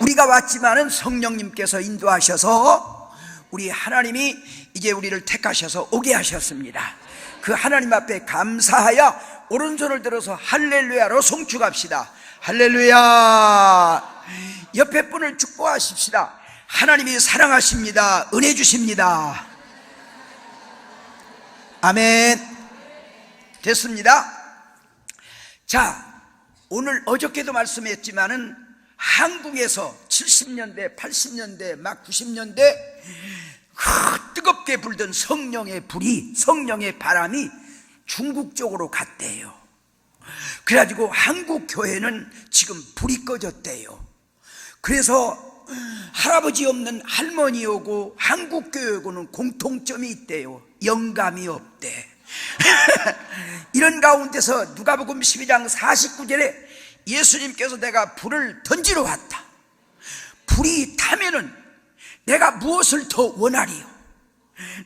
우리가 왔지만은 성령님께서 인도하셔서 우리 하나님이 이제 우리를 택하셔서 오게 하셨습니다. 그 하나님 앞에 감사하여 오른손을 들어서 할렐루야로 송축합시다. 할렐루야. 옆에 분을 축복하십시다. 하나님이 사랑하십니다. 은혜 주십니다. 아멘. 됐습니다. 자, 오늘 어저께도 말씀했지만은 한국에서 70년대, 80년대, 막 90년대 뜨겁게 불던 성령의 불이, 성령의 바람이 중국 쪽으로 갔대요. 그래가지고 한국 교회는 지금 불이 꺼졌대요. 그래서 할아버지 없는 할머니 오고 한국 교회 오고는 공통점이 있대요. 영감이 없대. 이런 가운데서 누가복음 12장 49절에 예수님께서 내가 불을 던지러 왔다. 불이 타면은 내가 무엇을 더 원하리요?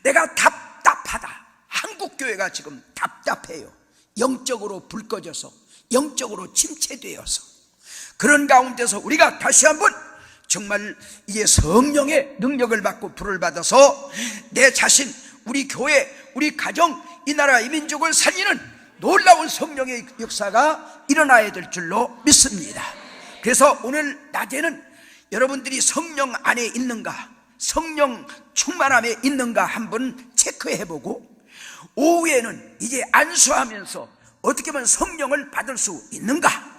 내가 답답하다. 한국 교회가 지금 답답해요. 영적으로 불 꺼져서, 영적으로 침체되어서. 그런 가운데서 우리가 다시 한번 정말 이제 성령의 능력을 받고 불을 받아서 내 자신, 우리 교회, 우리 가정, 이 나라, 이 민족을 살리는 놀라운 성령의 역사가 일어나야 될 줄로 믿습니다. 그래서 오늘 낮에는 여러분들이 성령 안에 있는가, 성령 충만함에 있는가 한번 체크해보고, 오후에는 이제 안수하면서 어떻게 하면 성령을 받을 수 있는가,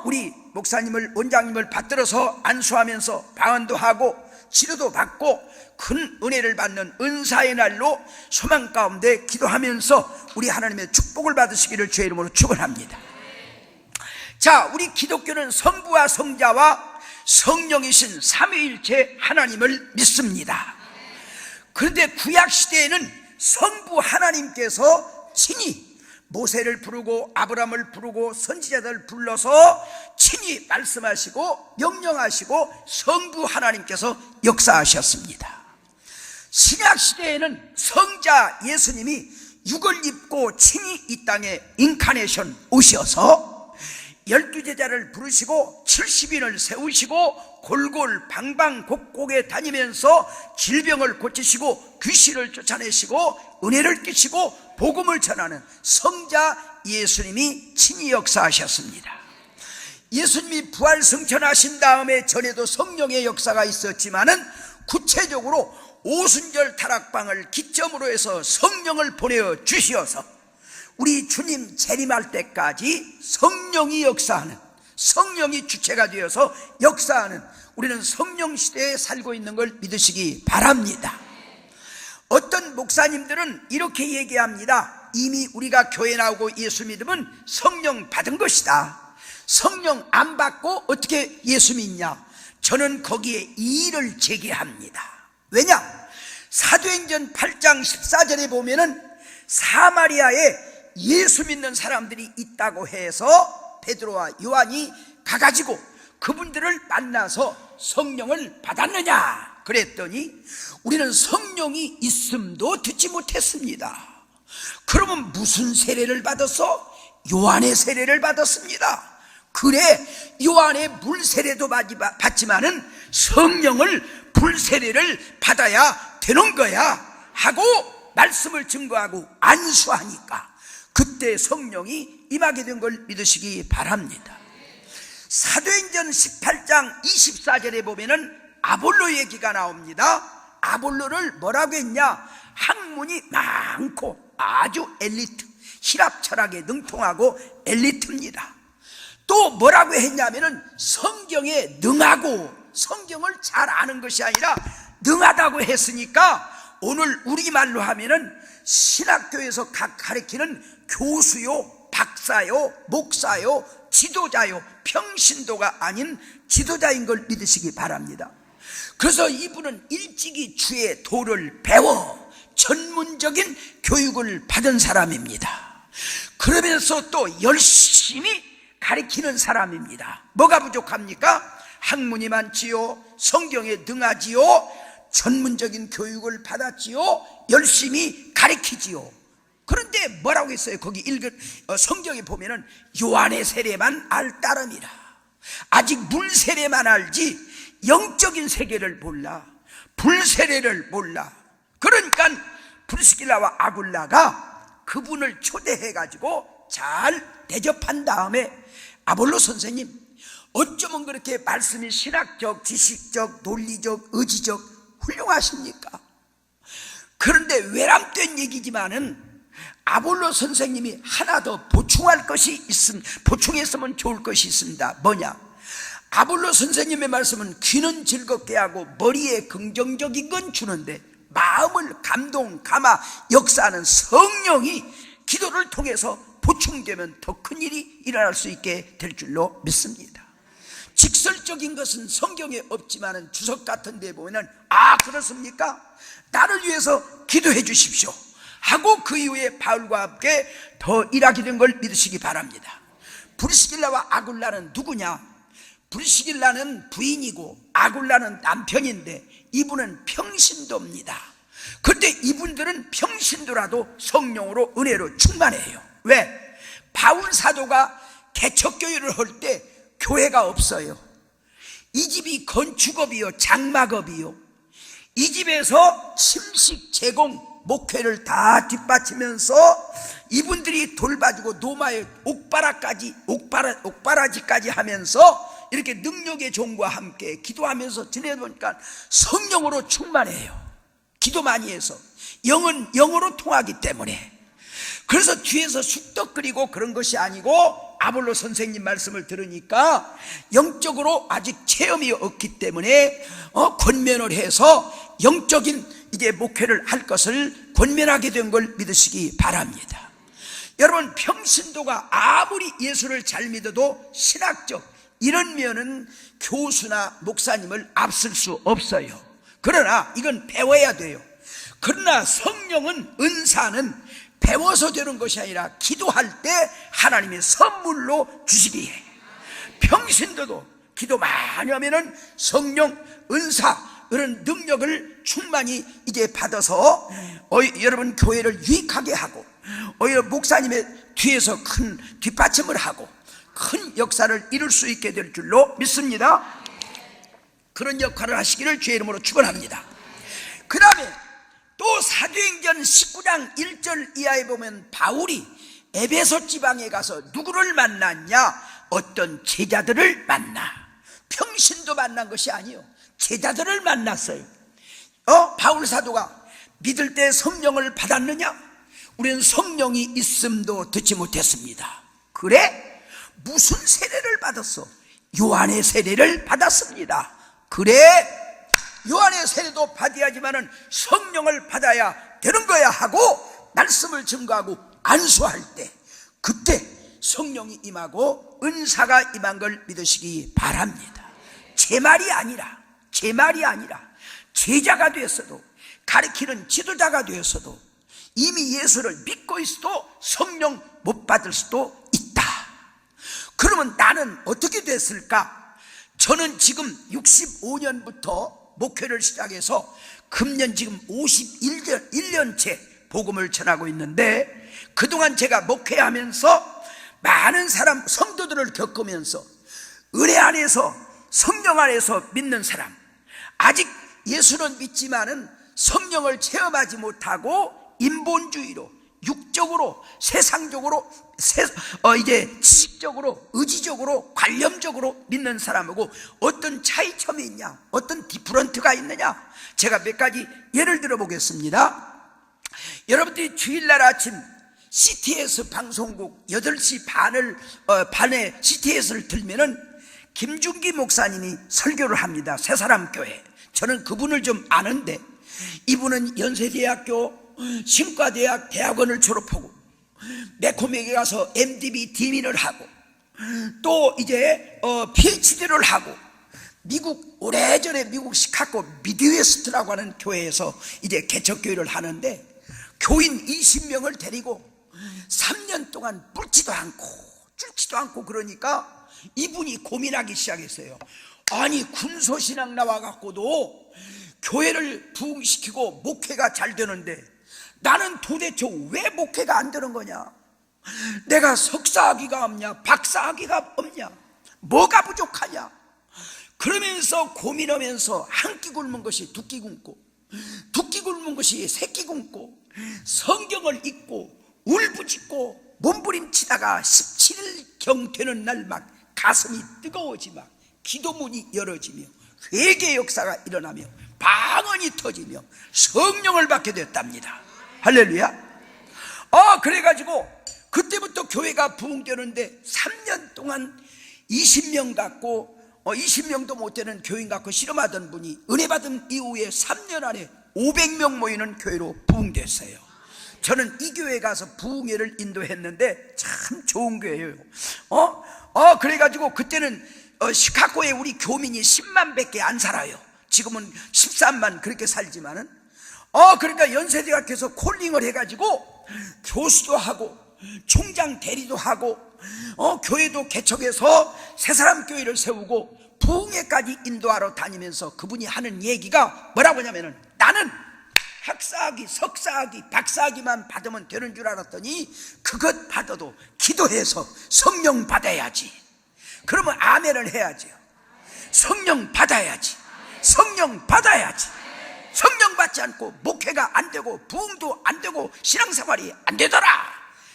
우리 목사님을, 원장님을 받들어서 안수하면서 방언도 하고 치료도 받고 큰 은혜를 받는 은사의 날로 소망 가운데 기도하면서 우리 하나님의 축복을 받으시기를 주의 이름으로 축원합니다. 자, 우리 기독교는 성부와 성자와 성령이신 삼위일체 하나님을 믿습니다. 그런데 구약시대에는 성부 하나님께서 친히 모세를 부르고 아브라함을 부르고 선지자들을 불러서 친히 말씀하시고 명령하시고 성부 하나님께서 역사하셨습니다. 신약시대에는 성자 예수님이 육을 입고 친히 이 땅에 인카네이션 오셔서 12제자를 부르시고 70인을 세우시고 골골 방방곡곡에 다니면서 질병을 고치시고 귀신을 쫓아내시고 은혜를 끼치고 복음을 전하는 성자 예수님이 친히 역사하셨습니다. 예수님이 부활승천하신 다음에 전에도 성령의 역사가 있었지만은 구체적으로 오순절 다락방을 기점으로 해서 성령을 보내어 주시어서 우리 주님 재림할 때까지 성령이 역사하는, 성령이 주체가 되어서 역사하는 우리는 성령 시대에 살고 있는 걸 믿으시기 바랍니다. 어떤 목사님들은 이렇게 얘기합니다. 이미 우리가 교회 나오고 예수 믿으면 성령 받은 것이다. 성령 안 받고 어떻게 예수 믿냐? 저는 거기에 이의를 제기합니다. 왜냐? 사도행전 8장 14절에 보면은 사마리아에 예수 믿는 사람들이 있다고 해서 베드로와 요한이 가가지고 그분들을 만나서 성령을 받았느냐 그랬더니 우리는 성령이 있음도 듣지 못했습니다. 그러면 무슨 세례를 받았어? 요한의 세례를 받았습니다. 그래, 요한의 물 세례도 받지만은 성령을 불 세례를 받아야 되는 거야 하고 말씀을 증거하고 안수하니까 그때 성령이 임하게 된 걸 믿으시기 바랍니다. 사도행전 18장 24절에 보면은 아볼로 얘기가 나옵니다. 아볼로를 뭐라고 했냐? 학문이 많고 아주 엘리트, 히랍 철학에 능통하고 엘리트입니다. 또 뭐라고 했냐면은 성경에 능하고, 성경을 잘 아는 것이 아니라 능하다고 했으니까 오늘 우리말로 하면은 신학교에서 가르치는 교수요, 박사요, 목사요, 지도자요, 평신도가 아닌 지도자인 걸 믿으시기 바랍니다. 그래서 이분은 일찍이 주의 도를 배워 전문적인 교육을 받은 사람입니다. 그러면서 또 열심히 가르치는 사람입니다. 뭐가 부족합니까? 학문이 많지요, 성경에 능하지요, 전문적인 교육을 받았지요, 열심히 가르치지요. 그런데 뭐라고 했어요? 거기 성경에 보면은 요한의 세례만 알 따름이라. 아직 물 세례만 알지 영적인 세계를 몰라. 불세례를 몰라. 그러니까 브리스길라와 아굴라가 그분을 초대해가지고 잘 대접한 다음에 아볼로 선생님, 어쩌면 그렇게 말씀이 신학적, 지식적, 논리적, 의지적 훌륭하십니까? 그런데 외람된 얘기지만은 아볼로 선생님이 하나 더 보충할 것이 보충했으면 좋을 것이 있습니다. 뭐냐? 아볼로 선생님의 말씀은 귀는 즐겁게 하고 머리에 긍정적인 건 주는데 마음을 감동, 감화, 역사하는 성령이 기도를 통해서 보충되면 더 큰 일이 일어날 수 있게 될 줄로 믿습니다. 직설적인 것은 성경에 없지만은 주석 같은 데 보면은 그렇습니까? 나를 위해서 기도해 주십시오 하고 그 이후에 바울과 함께 더 일하게 된 걸 믿으시기 바랍니다. 브리스길라와 아굴라는 누구냐? 브리스길라는 부인이고 아굴라는 남편인데 이분은 평신도입니다. 그런데 이분들은 평신도라도 성령으로 은혜로 충만해요. 왜? 바울 사도가 개척교회를 할 때 교회가 없어요. 이 집이 건축업이요, 장막업이요. 이 집에서 침식 제공 목회를 다 뒷받치면서 이분들이 돌봐주고 노마의 옥바라지까지 하면서 이렇게 능력의 종과 함께 기도하면서 지내보니까 성령으로 충만해요. 기도 많이 해서 영은 영으로 통하기 때문에. 그래서 뒤에서 쑥떡 끓이고 그런 것이 아니고 아볼로 선생님 말씀을 들으니까 영적으로 아직 체험이 없기 때문에 권면을 해서 영적인 이제 목회를 할 것을 권면하게 된 걸 믿으시기 바랍니다. 여러분, 평신도가 아무리 예수를 잘 믿어도 신학적 이런 면은 교수나 목사님을 앞설 수 없어요. 그러나 이건 배워야 돼요. 그러나 성령은, 은사는 배워서 되는 것이 아니라 기도할 때 하나님의 선물로 주시기에, 평신도도 기도 많이 하면은 성령, 은사 이런 능력을 충만히 이제 받아서 여러분 교회를 유익하게 하고 목사님의 뒤에서 큰 뒷받침을 하고 큰 역사를 이룰 수 있게 될 줄로 믿습니다. 그런 역할을 하시기를 주의 이름으로 축원합니다. 그 다음에 또 사도행전 19장 1절 이하에 보면 바울이 에베소 지방에 가서 누구를 만났냐? 어떤 제자들을 만나. 평신도 만난 것이 아니요, 제자들을 만났어요. 바울 사도가 믿을 때 성령을 받았느냐? 우리는 성령이 있음도 듣지 못했습니다. 그래? 무슨 세례를 받았어? 요한의 세례를 받았습니다. 그래? 요한의 세례도 받아야지만은 성령을 받아야 되는 거야 하고 말씀을 증거하고 안수할 때, 그때 성령이 임하고 은사가 임한 걸 믿으시기 바랍니다. 제 말이 아니라 제자가 되었어도, 가르치는 지도자가 되었어도, 이미 예수를 믿고 있어도 성령 못 받을 수도 있다. 그러면 나는 어떻게 됐을까? 저는 지금 65년부터 목회를 시작해서 금년 지금 51년째 복음을 전하고 있는데, 그동안 제가 목회하면서 많은 사람, 성도들을 겪으면서 은혜 안에서, 성령 안에서 믿는 사람, 아직 예수는 믿지만은 성령을 체험하지 못하고 인본주의로, 육적으로, 세상적으로, 이제 지식적으로, 의지적으로, 관념적으로 믿는 사람하고 어떤 차이점이 있냐, 어떤 디프런트가 있느냐, 제가 몇 가지 예를 들어 보겠습니다. 여러분들이 주일날 아침 CTS 방송국 8시 반에 CTS를 들면은 김중기 목사님이 설교를 합니다. 새사람교회. 저는 그분을 좀 아는데, 이분은 연세대학교 신과대학 대학원을 졸업하고 매코맥에 가서 MDB 디민을 하고 또 이제 PhD를 하고 오래전에 미국 시카고 미드웨스트라고 하는 교회에서 이제 개척교회를 하는데, 교인 20명을 데리고 3년 동안 뿔지도 않고 그러니까 이분이 고민하기 시작했어요. 아니, 군소신앙 나와갖고도 교회를 부흥시키고 목회가 잘 되는데 나는 도대체 왜 목회가 안 되는 거냐? 내가 석사학위가 없냐? 박사학위가 없냐? 뭐가 부족하냐? 그러면서 거기서 고민하면서 한 끼 굶은 것이 두 끼 굶고, 두 끼 굶은 것이 세 끼 굶고, 성경을 읽고 울부짖고 몸부림치다가 17일경 되는 날 막 가슴이 뜨거워지 막 기도문이 열어지며 회개 역사가 일어나며 방언이 터지며 성령을 받게 됐답니다. 할렐루야. 그래가지고 그때부터 교회가 부흥되는데 3년 동안 20명 갖고 20명도 못 되는 교인 갖고 실험하던 분이 은혜 받은 이후에 3년 안에 500명 모이는 교회로 부흥됐어요. 저는 이 교회 가서 부흥회를 인도했는데 참 좋은 교회예요. 그래가지고 그때는 시카고에 우리 교민이 10만 밖에 안 살아요. 지금은 13만 그렇게 살지만은 그러니까 연세대학교에서 콜링을 해가지고 교수도 하고 총장 대리도 하고 교회도 개척해서 새사람 교회를 세우고 부흥회까지 인도하러 다니면서 그분이 하는 얘기가 뭐라고 하냐면은, 나는 학사학위, 석사학위, 박사학위만 받으면 되는 줄 알았더니 그것 받아도 기도해서 성령 받아야지. 그러면 아멘을 해야죠. 성령 받아야지. 성령 받아야지. 성령 받지 않고 목회가 안 되고 부흥도 안 되고 신앙생활이 안 되더라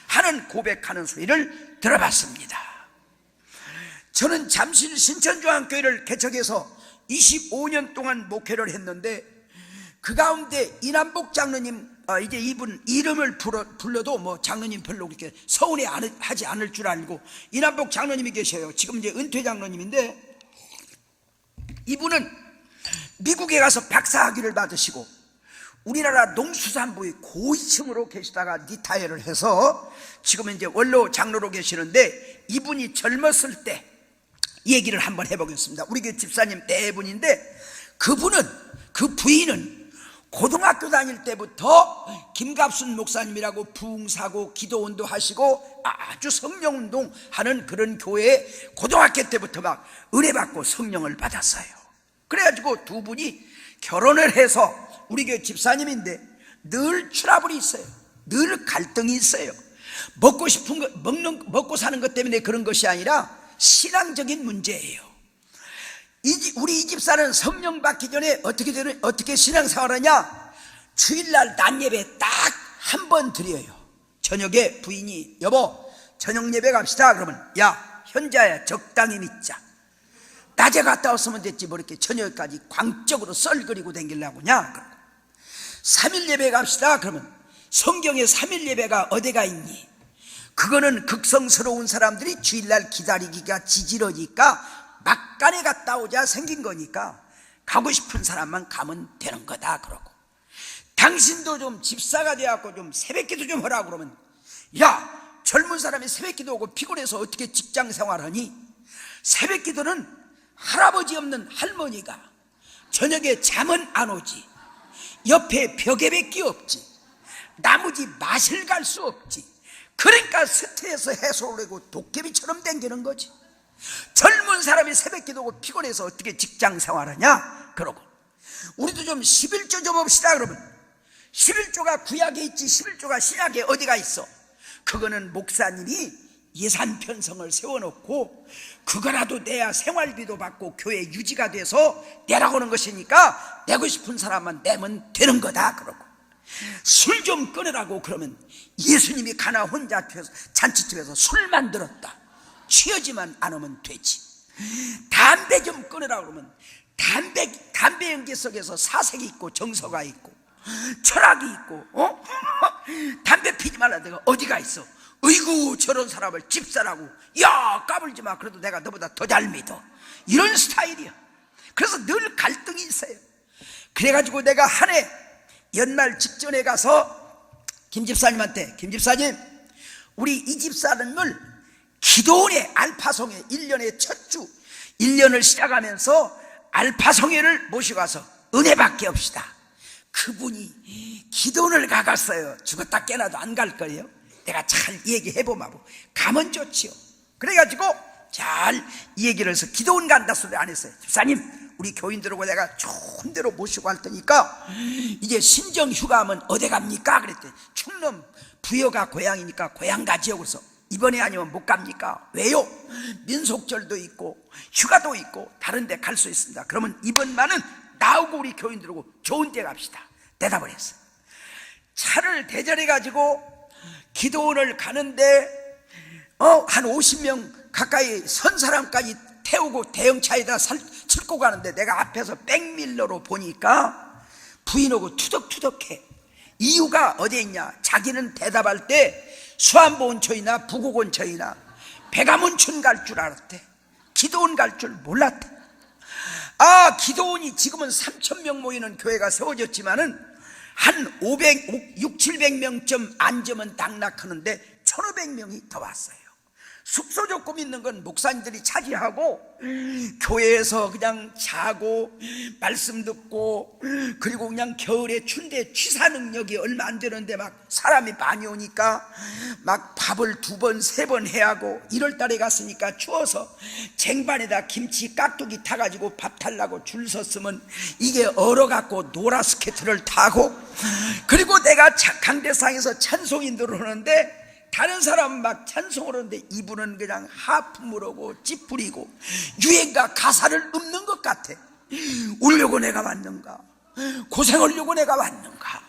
하는 고백하는 소리를 들어봤습니다. 저는 잠실 신천중앙교회를 개척해서 25년 동안 목회를 했는데 그 가운데 이남복 장로님, 이제 이분 이름을 불러도 뭐 장로님 별로 그렇게 서운해하지 않을 줄 알고 이남복 장로님이 계셔요. 지금 이제 은퇴 장로님인데 이분은 미국에 가서 박사학위를 받으시고 우리나라 농수산부의 고위층으로 계시다가 리타이어를 해서 지금은 이제 원로 장로로 계시는데, 이분이 젊었을 때 얘기를 한번 해보겠습니다. 우리 교회 집사님 네 분인데 그 부인은 고등학교 다닐 때부터 김갑순 목사님이라고 부흥사고 기도운동 하시고 아주 성령운동 하는 그런 교회에 고등학교 때부터 막 은혜받고 성령을 받았어요. 그래가지고 두 분이 결혼을 해서 우리 교회 집사님인데 늘 트러블이 있어요. 늘 갈등이 있어요. 먹고 싶은 거 먹고 사는 것 때문에 그런 것이 아니라 신앙적인 문제예요. 우리 이 집사는 성령 받기 전에 어떻게 신앙생활하냐? 주일날 낮예배 딱 한 번 드려요. 저녁에 부인이 여보 저녁 예배 갑시다 그러면 야 현자야 적당히 믿자. 낮에 갔다 왔으면 됐지 뭐 이렇게 저녁까지 광적으로 썰그리고 댕기려고 하냐. 3일 예배 갑시다 그러면 성경에 3일 예배가 어디가 있니? 그거는 극성스러운 사람들이 주일날 기다리기가 지지러니까 막간에 갔다 오자 생긴 거니까 가고 싶은 사람만 가면 되는 거다 그러고, 당신도 좀 집사가 돼갖고 좀 새벽기도 좀 하라고 그러면 야 젊은 사람이 새벽기도 오고 피곤해서 어떻게 직장생활하니? 새벽기도는 할아버지 없는 할머니가 저녁에 잠은 안 오지, 옆에 벽에밖에 없지, 나머지 맛을 갈 수 없지. 그러니까 스트레스 해소를 하고 도깨비처럼 댕기는 거지. 젊은 사람이 새벽기도 오고 피곤해서 어떻게 직장생활하냐 그러고, 우리도 좀 11조 좀 합시다 그러면 11조가 구약에 있지 11조가 신약에 어디가 있어? 그거는 목사님이 예산 편성을 세워놓고 그거라도 내야 생활비도 받고 교회 유지가 돼서 내라고 하는 것이니까 내고 싶은 사람만 내면 되는 거다 그러고, 술 좀 끊으라고 그러면 예수님이 가나 혼자 잔치집에서 술 만들었다, 취하지만 않으면 되지. 담배 좀 끊으라고 그러면 담배 연기 속에서 사색이 있고 정서가 있고 철학이 있고 담배 피지 말라 내가 어디가 있어? 어이구 저런 사람을 집사라고 야 까불지 마, 그래도 내가 너보다 더 잘 믿어, 이런 스타일이야. 그래서 늘 갈등이 있어요. 그래가지고 내가 한 해 연말 직전에 가서 김 집사님한테 김 집사님 우리 이 집사님을 기도원의 알파성회 1년의 첫 주 1년을 시작하면서 알파성회를 모시고 가서 은혜 받게 합시다. 그분이 기도원을 가갔어요. 죽었다 깨나도 안 갈 거예요. 내가 잘 얘기해보면 가면 좋지요. 그래가지고 잘 얘기를 해서 기도원 간다 소리 안 했어요. 집사님 우리 교인들하고 내가 좋은 데로 모시고 갈 테니까 이제 신정 휴가하면 어디 갑니까? 그랬더니 충남 부여가 고향이니까 고향 가지요. 그래서 이번에 아니면 못 갑니까? 왜요? 민속절도 있고 휴가도 있고 다른 데 갈 수 있습니다. 그러면 이번만은 나오고 우리 교인들하고 좋은 데 갑시다. 대답을 했어요. 차를 대절해 가지고 기도원을 가는데 한 50명 가까이 선 사람까지 태우고 대형차에다 싣고 가는데 내가 앞에서 백밀러로 보니까 부인하고 투덕투덕해. 이유가 어디에 있냐? 자기는 대답할 때 수안보온천이나 부곡온천이나 백암온천 갈 줄 알았대. 기도원 갈 줄 몰랐대. 기도원이 지금은 3,000명 모이는 교회가 세워졌지만은 한 6, 700명쯤 앉으면 당락하는데 1,500명이 더 왔어요. 숙소 조금 있는 건 목사님들이 차지하고 교회에서 그냥 자고 말씀 듣고, 그리고 그냥 겨울에 춘대 취사 능력이 얼마 안 되는데 막 사람이 많이 오니까 막 밥을 2번 3번 해야 하고, 1월달에 갔으니까 추워서 쟁반에다 김치 깍두기 타가지고 밥 달라고 줄 섰으면 이게 얼어갖고 노라스케트를 타고, 그리고 내가 강대상에서 찬송인들을 하는데 다른 사람은 막 찬송을 하는데 이분은 그냥 하품을 하고 찌푸리고 유행가 가사를 읊는 것 같아. 울려고 내가 왔는가, 고생하려고 내가 왔는가,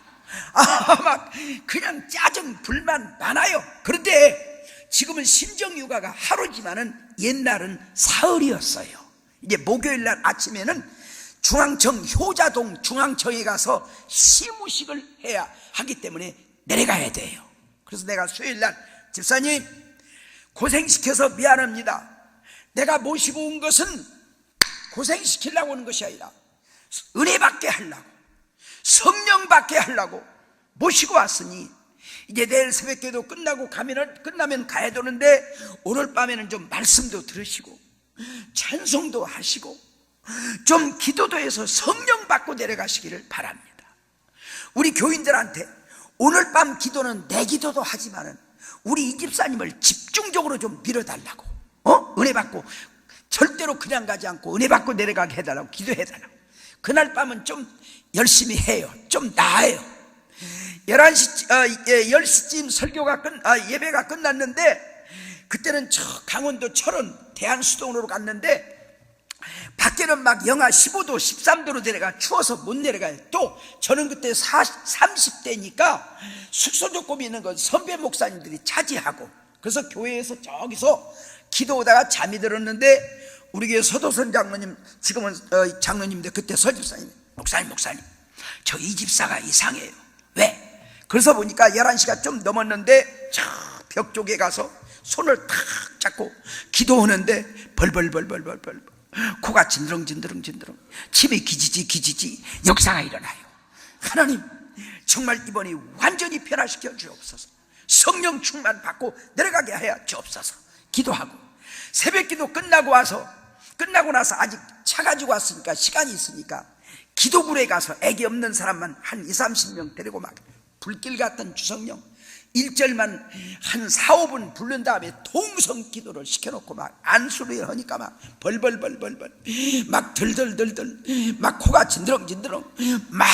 막 그냥 짜증 불만 많아요. 그런데 지금은 심정휴가가 하루지만은 옛날은 사흘이었어요. 이제 목요일날 아침에는 중앙청 효자동 중앙청에 가서 시무식을 해야 하기 때문에 내려가야 돼요. 그래서 내가 수요일날 집사님 고생시켜서 미안합니다. 내가 모시고 온 것은 고생시키려고 오는 것이 아니라 은혜 받게 하려고, 성령 받게 하려고 모시고 왔으니 이제 내일 새벽기도 끝나면 가야 되는데 오늘 밤에는 좀 말씀도 들으시고 찬송도 하시고 좀 기도도 해서 성령 받고 내려가시기를 바랍니다. 우리 교인들한테 오늘 밤 기도는 내 기도도 하지만은 우리 이 집사님을 집중적으로 좀 밀어달라고, 은혜 받고 절대로 그냥 가지 않고 은혜 받고 내려가게 해달라고 기도해달라고. 그날 밤은 좀 열심히 해요. 좀 나아요. 10시쯤 예배가 끝났는데 그때는 강원도 철원 대한수동으로 갔는데 밖에는 막 영하 15도 13도로 내려가 추워서 못 내려가요. 또 저는 그때 30대니까 숙소 조금 있는 건 선배 목사님들이 차지하고, 그래서 교회에서 저기서 기도하다가 잠이 들었는데 우리 교회 서도선 장로님, 지금은 장로님인데 그때 서집사님, 목사님 저 이 집사가 이상해요. 왜? 그래서 보니까 11시가 좀 넘었는데 저 벽 쪽에 가서 손을 탁 잡고 기도하는데 벌벌벌 코가 진드렁 침이 기지지 역사가 일어나요. 하나님 정말 이번에 완전히 변화시켜 주옵소서. 성령 충만 받고 내려가게 하여 주옵소서. 기도하고 새벽기도 끝나고 나서 아직 차 가지고 왔으니까 시간이 있으니까 기도굴에 가서 애기 없는 사람만 한 20, 30명 데리고 막 불길 같은 주성령 1절만 한 4, 5분 부른 다음에 통성 기도를 시켜놓고 막 안수를 하니까 막 벌벌 막 덜덜 막 코가 진드렁 막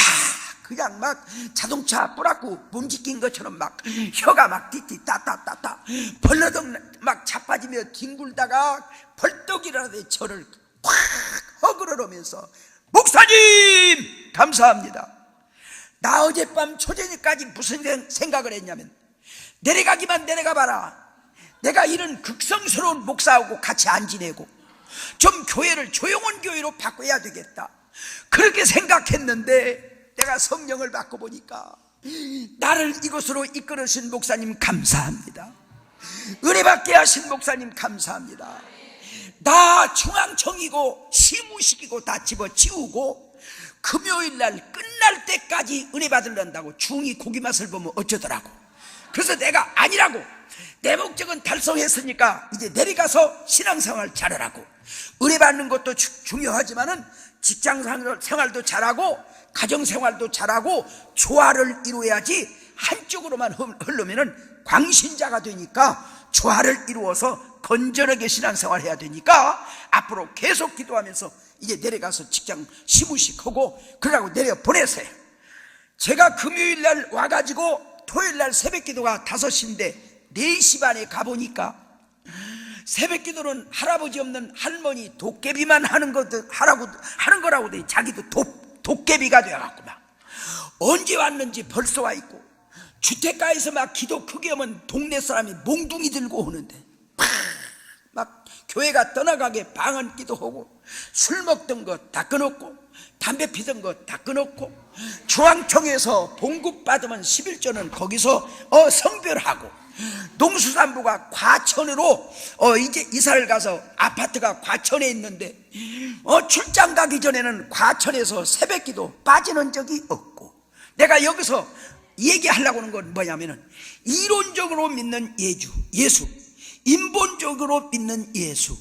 그냥 막 자동차 뿌락고 몸짓긴 것처럼 막 혀가 막 띠띠 따따 벌러덩 막 자빠지며 뒹굴다가 벌떡 일어나더니 저를 확 허그러면서 목사님 감사합니다. 나 어젯밤 초저녁까지 무슨 생각을 했냐면 내려가기만 내려가봐라. 내가 이런 극성스러운 목사하고 같이 안 지내고 좀 교회를 조용한 교회로 바꿔야 되겠다. 그렇게 생각했는데 내가 성령을 받고 보니까 나를 이곳으로 이끌으신 목사님 감사합니다. 은혜 받게 하신 목사님 감사합니다. 나 중앙청이고 시무식이고 다 집어치우고 금요일날 끝날 때까지 은혜 받으려고 중이 고기 맛을 보면 어쩌더라고. 그래서 내가 아니라고, 내 목적은 달성했으니까 이제 내려가서 신앙생활 잘하라고. 은혜 받는 것도 중요하지만은 직장생활도 잘하고 가정생활도 잘하고 조화를 이루어야지 한쪽으로만 흐르면은 광신자가 되니까 조화를 이루어서 건전하게 신앙생활 해야 되니까 앞으로 계속 기도하면서 이제 내려가서 직장 시무식하고 그러라고 내려 보내세요. 제가 금요일날 와가지고 토요일날 새벽기도가 5시인데 4시 반에 가보니까 새벽 기도는 할아버지 없는 할머니 도깨비만 하는 거라고 돼. 자기도 도깨비가 되어갖고 막 언제 왔는지 벌써 와 있고, 주택가에서 막 기도 크게 하면 동네 사람이 몽둥이 들고 오는데 막 교회가 떠나가게 방언기도 하고, 술 먹던 거 다 끊었고, 담배 피던 거 다 끊었고, 중앙청에서 봉급 받으면 11조는 거기서 성별하고, 농수산부가 과천으로 이제 이사를 가서 아파트가 과천에 있는데 출장 가기 전에는 과천에서 새벽기도 빠지는 적이 없고, 내가 여기서 얘기하려고 하는 건 뭐냐면은 이론적으로 믿는 예수, 인본적으로 믿는 예수,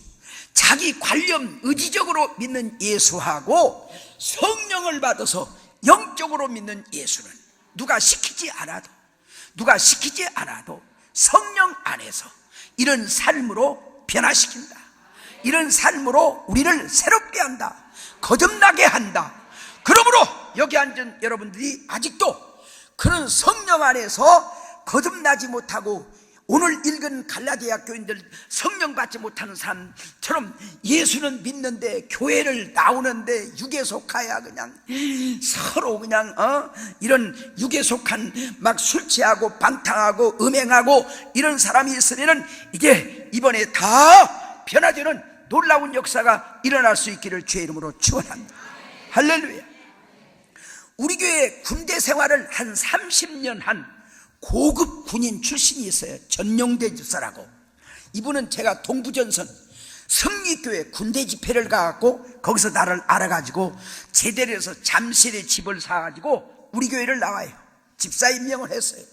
자기 관념 의지적으로 믿는 예수하고 성령을 받아서 영적으로 믿는 예수는 누가 시키지 않아도 성령 안에서 이런 삶으로 변화시킨다. 이런 삶으로 우리를 새롭게 한다. 거듭나게 한다. 그러므로 여기 앉은 여러분들이 아직도 그런 성령 안에서 거듭나지 못하고 오늘 읽은 갈라디아 교인들 성령 받지 못하는 사람처럼 예수는 믿는데 교회를 나오는데 육에 속하야 그냥 서로 그냥 이런 육에 속한 막 술 취하고 방탕하고 음행하고 이런 사람이 있으면은 이제 이번에 다 변화되는 놀라운 역사가 일어날 수 있기를 주의 이름으로 축원합니다. 할렐루야. 우리 교회 군대 생활을 한 30년 한 고급 군인 출신이 있어요. 전용대 집사라고. 이분은 제가 동부전선 성리교회 군대 집회를 가갖고 거기서 나를 알아가지고 제대로 해서 잠실에 집을 사가지고 우리 교회를 나와요. 집사 임명을 했어요.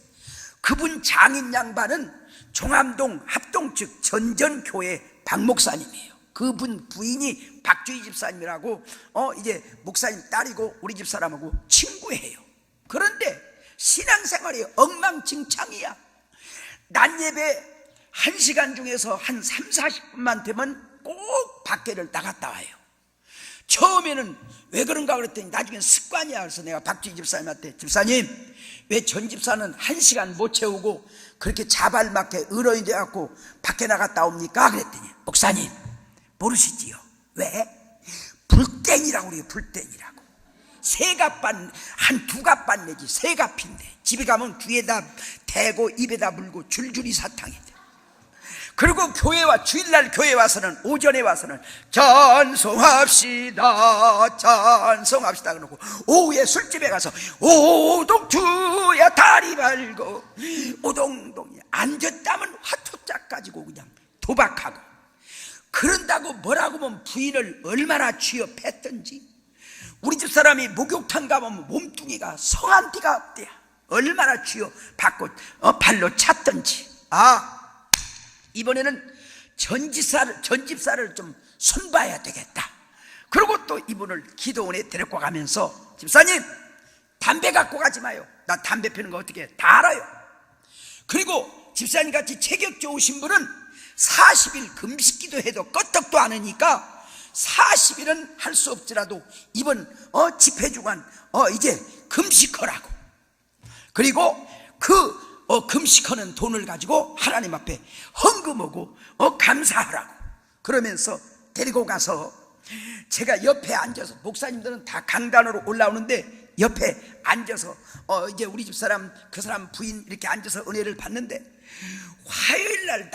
그분 장인 양반은 종암동 합동 측 전전교회 박 목사님이에요. 그분 부인이 박주희 집사님이라고 이제 목사님 딸이고 우리 집사람하고 친구예요. 그런데 신앙생활이 엉망진창이야. 낮 예배 1시간 중에서 한 30-40분만 되면 꼭 밖에를 나갔다 와요. 처음에는 왜 그런가 그랬더니 나중엔 습관이야. 그래서 내가 박주희 집사님한테, 집사님 왜 전 집사는 1시간 못 채우고 그렇게 자발맞게 의로인 돼갖고 밖에 나갔다 옵니까? 그랬더니 목사님 모르시지요? 왜? 불땡이라고 그래요. 불땡이라고. 세갑반, 한 2갑반 내지 3갑인데 집에 가면 귀에다 대고 입에다 물고 줄줄이 사탕이 돼. 그리고 주일날 교회 와서는, 오전에 와서는 찬송합시다 그러고, 오후에 술집에 가서 오동투야 다리 말고 오동동이 앉았다면 화투짝 가지고 그냥 도박하고, 그런다고 뭐라고 하면 부인을 얼마나 취업했던지, 우리 집사람이 목욕탕 가면 몸뚱이가 성한띠가 없대요. 얼마나 취업받고 발로 찼던지. 이번에는 전 집사를 좀 손봐야 되겠다. 그리고 또 이분을 기도원에 데리고 가면서, 집사님 담배 갖고 가지 마요. 나 담배 피는 거 어떻게 다 알아요. 그리고 집사님 같이 체격 좋으신 분은 40일 금식기도 해도 껐떡도 안 하니까 40일은 할 수 없더라도 이번 집회 주간 이제 금식하라고. 그리고 그 금식하는 돈을 가지고 하나님 앞에 헌금하고 감사하라고. 그러면서 데리고 가서 제가 옆에 앉아서, 목사님들은 다 강단으로 올라오는데 옆에 앉아서 이제 우리 집사람 그 사람 부인 이렇게 앉아서 은혜를 받는데, 화요일날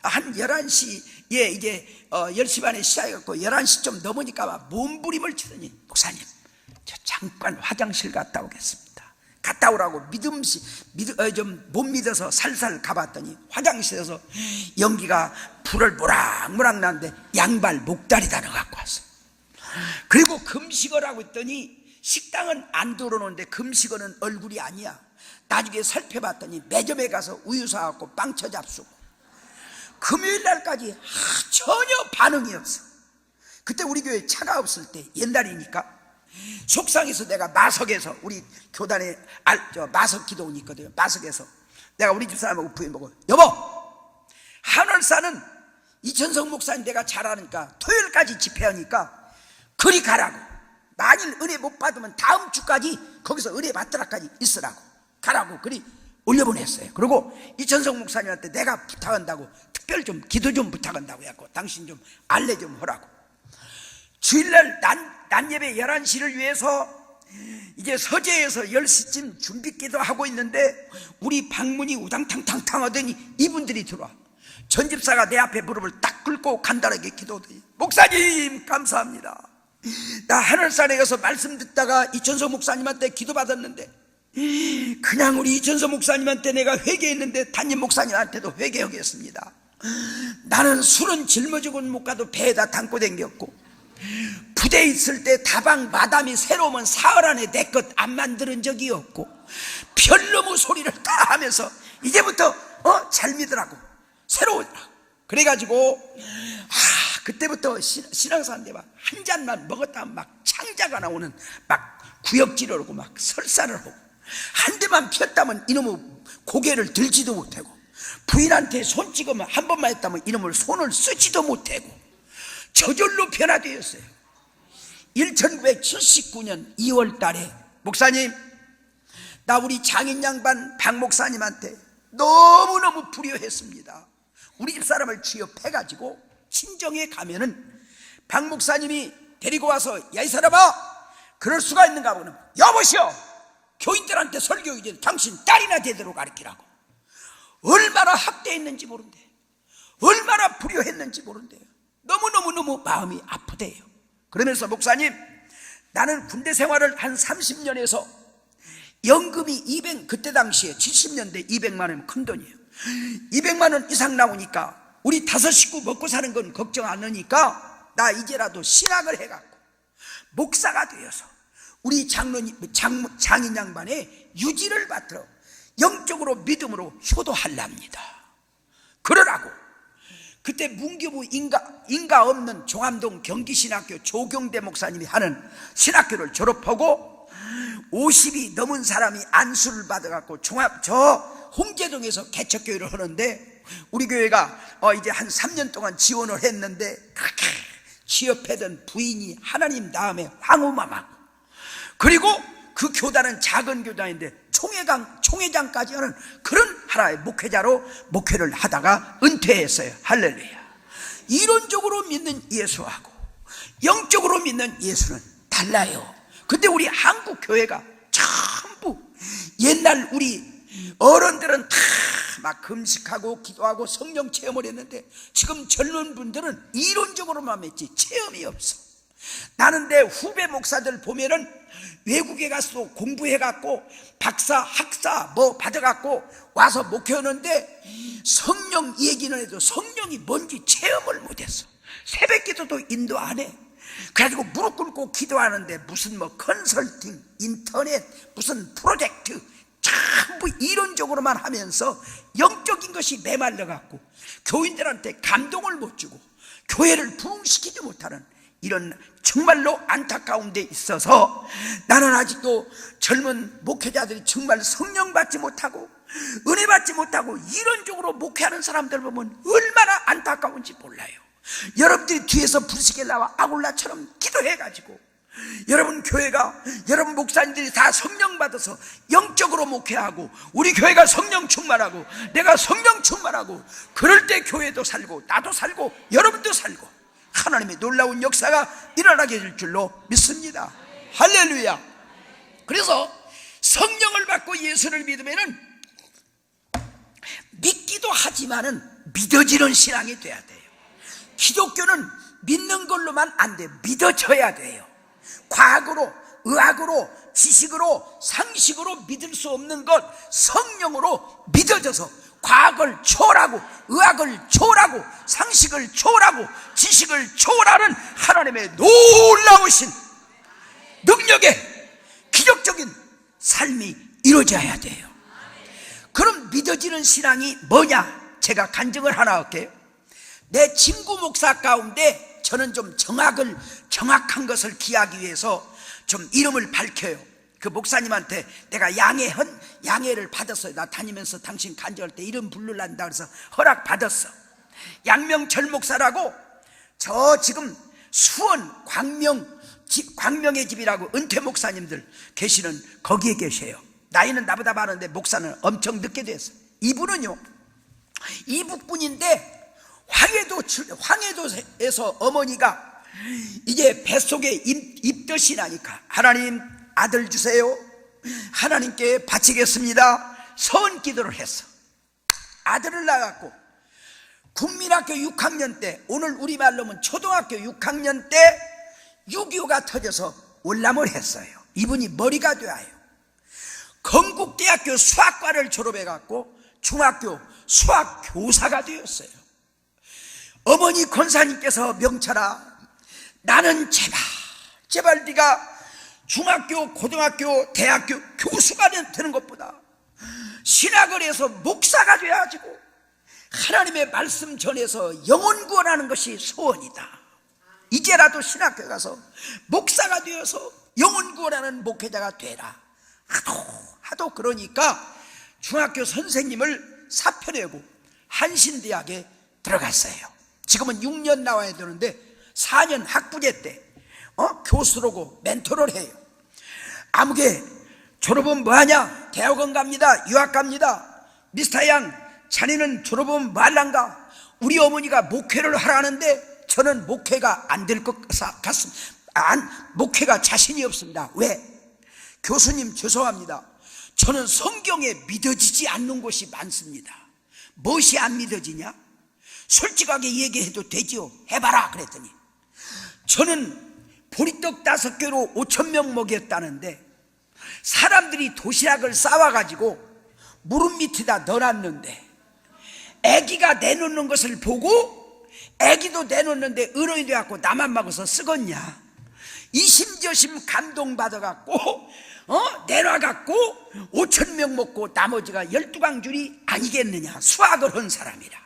한 11시에 이제 10시 반에 시작해갖고 11시 좀 넘으니까 막 몸부림을 치더니, 목사님 저 잠깐 화장실 갔다 오겠습니다. 갔다 오라고 좀 못 믿어서 살살 가봤더니 화장실에서 연기가 불을 모락모락 나는데 양발 목다리다 넣어갖고 왔어. 그리고 금식을 하고 있더니 식당은 안 들어오는데 금식어는 얼굴이 아니야. 나중에 살펴봤더니 매점에 가서 우유 사갖고 빵 쳐잡수고, 금요일날까지 전혀 반응이 없어. 그때 우리 교회 차가 없을 때, 옛날이니까 속상해서 내가 마석에서, 우리 교단에 마석 기도원이 있거든요. 마석에서 내가 우리 집사람하고 부인 보고, 여보, 한월사는 이천성 목사님 내가 잘 아니까 토요일까지 집회하니까 그리 가라고. 만일 은혜 못 받으면 다음 주까지 거기서 은혜 받더라까지 있으라고 가라고. 그리 올려보냈어요. 그리고 이천성 목사님한테 내가 부탁한다고, 특별 좀 기도 좀 부탁한다고 해갖고 당신 좀 알레 좀 하라고. 주일날 난예배 11시를 위해서 이제 서재에서 10시쯤 준비기도 하고 있는데 우리 방문이 우당탕탕탕 하더니 이분들이 들어와. 전집사가 내 앞에 무릎을 딱 꿇고 간단하게 기도하더니, 목사님 감사합니다. 나 하늘산에 가서 말씀 듣다가 이천서 목사님한테 기도받았는데 그냥 우리 이천서 목사님한테 내가 회개했는데 담임 목사님한테도 회개하겠습니다. 나는 술은 짊어지고는 못 가도 배에다 담고 댕겼고, 부대에 있을 때 다방 마담이 새로우면 사흘 안에 내 것 안 만드는 적이 없고, 별너무 소리를 다 하면서 이제부터 잘 믿으라고, 새로우더라고. 그래가지고 그때부터 신앙사인데 막 한 잔만 먹었다면 막 창자가 나오는, 막 구역질을 하고 막 설사를 하고, 한 대만 폈다면 이놈의 고개를 들지도 못하고, 부인한테 손 찍으면 한 번만 했다면 이놈을 손을 쓰지도 못하고 저절로 변화되었어요. 1979년 2월 달에 목사님, 나 우리 장인 양반 박 목사님한테 너무너무 불효했습니다. 우리 집사람을 취업해가지고 친정에 가면은 박 목사님이 데리고 와서, 야 이 사람아, 그럴 수가 있는가 보면, 여보시오, 교인들한테 설교하기 전에 당신 딸이나 제대로 가르치라고. 얼마나 학대했는지 모른대, 얼마나 불효했는지 모른대요. 너무너무 마음이 아프대요. 그러면서 목사님, 나는 군대 생활을 한 30년에서 연금이 그때 당시에 70년대 200만 원이면 큰 돈이에요. 200만 원 이상 나오니까 우리 5 식구 먹고 사는 건 걱정 안 하니까 나 이제라도 신학을 해갖고 목사가 되어서 우리 장인 양반의 유지를 받들어 영적으로 믿음으로 효도하랍니다. 그러라고. 그때 문교부 인가 없는 종암동 경기신학교 조경대 목사님이 하는 신학교를 졸업하고 50이 넘은 사람이 안수를 받아갖고 홍제동에서 개척교회를 하는데, 우리 교회가 이제 한 3년 동안 지원을 했는데 그렇게 취업하던 부인이 하나님 다음에 황후마마, 그리고 그 교단은 작은 교단인데 총회장까지 하는 그런 하나의 목회자로 목회를 하다가 은퇴했어요. 할렐루야. 이론적으로 믿는 예수하고 영적으로 믿는 예수는 달라요. 근데 우리 한국 교회가 전부 옛날 우리 어른들은 다 막 금식하고 기도하고 성령 체험을 했는데, 지금 젊은 분들은 이론적으로만 했지 체험이 없어. 나는 내 후배 목사들 보면은 외국에 가서 공부해갖고 박사, 학사 뭐 받아갖고 와서 목회하는데 성령 얘기는 해도 성령이 뭔지 체험을 못했어. 새벽 기도도 인도 안 해. 그래가지고 무릎 꿇고 기도하는데 무슨 뭐 컨설팅, 인터넷, 무슨 프로젝트 전부 이론적으로만 하면서 영적인 것이 메말라갖고 교인들한테 감동을 못 주고 교회를 부흥시키지 못하는 이런 정말로 안타까운 데 있어서, 나는 아직도 젊은 목회자들이 정말 성령 받지 못하고 은혜 받지 못하고 이론적으로 목회하는 사람들 보면 얼마나 안타까운지 몰라요. 여러분들이 뒤에서 부르시게 나와 아굴라처럼 기도해가지고 여러분 교회가, 여러분 목사님들이 다 성령 받아서 영적으로 목회하고 우리 교회가 성령 충만하고 내가 성령 충만하고 그럴 때 교회도 살고 나도 살고 여러분도 살고 하나님의 놀라운 역사가 일어나게 될 줄로 믿습니다. 할렐루야. 그래서 성령을 받고 예수를 믿으면은 믿기도 하지만은 믿어지는 신앙이 돼야 돼요. 기독교는 믿는 걸로만 안 돼. 믿어져야 돼요. 과학으로, 의학으로, 지식으로, 상식으로 믿을 수 없는 것 성령으로 믿어져서 과학을 초월하고 의학을 초월하고 상식을 초월하고 지식을 초월하는 하나님의 놀라우신 능력의 기적적인 삶이 이루어져야 돼요. 그럼 믿어지는 신앙이 뭐냐? 제가 간증을 하나 할게요. 내 친구 목사 가운데 저는 좀 정확한 것을 기하기 위해서 좀 이름을 밝혀요. 그 목사님한테 내가 양해를 받았어요. 나 다니면서 당신 간증할 때 이름 부르란다 그래서 허락 받았어. 양명철 목사라고, 저 지금 수원 광명의 집이라고 은퇴 목사님들 계시는 거기에 계세요. 나이는 나보다 많은데 목사는 엄청 늦게 됐어요. 이분은요, 이북분인데 황해도에서 어머니가 이제 뱃속에 입덧이 나니까 하나님 아들 주세요, 하나님께 바치겠습니다, 서은 기도를 했어. 아들을 낳았고 국민학교 6학년 때, 오늘 우리말로 하면 초등학교 6학년 때 6.25가 터져서 월남을 했어요. 이분이 머리가 되어요. 건국대학교 수학과를 졸업해갖고 중학교 수학교사가 되었어요. 어머니 권사님께서 명철아, 나는 제발 네가 중학교, 고등학교, 대학교 교수가 되는 것보다 신학을 해서 목사가 되어가지고 하나님의 말씀 전해서 영혼 구원하는 것이 소원이다. 이제라도 신학교에 가서 목사가 되어서 영혼 구원하는 목회자가 되라. 하도 그러니까 중학교 선생님을 사표내고 한신대학에 들어갔어요. 지금은 6년 나와야 되는데 4년 학부제 때 교수로고 멘토를 해요. 아무개 졸업은 뭐하냐? 대학원 갑니다, 유학 갑니다. 미스터 양, 자네는 졸업은 뭐 할란가? 우리 어머니가 목회를 하라는데 저는 목회가 안 될 것 같습니다. 목회가 자신이 없습니다. 왜? 교수님 죄송합니다, 저는 성경에 믿어지지 않는 것이 많습니다. 무엇이 안 믿어지냐? 솔직하게 얘기해도 되지요. 해봐라 그랬더니 저는 보리떡 5개로 5,000명 먹였다는데 사람들이 도시락을 싸와가지고 무릎 밑에다 넣어놨는데 애기가 내놓는 것을 보고 애기도 내놓는데 어른이 돼갖고 나만 먹어서 쓰겄냐? 이심저심 감동받아갖고 내놔갖고 5,000명 먹고 나머지가 12광줄이 아니겠느냐? 수학을 한 사람이라.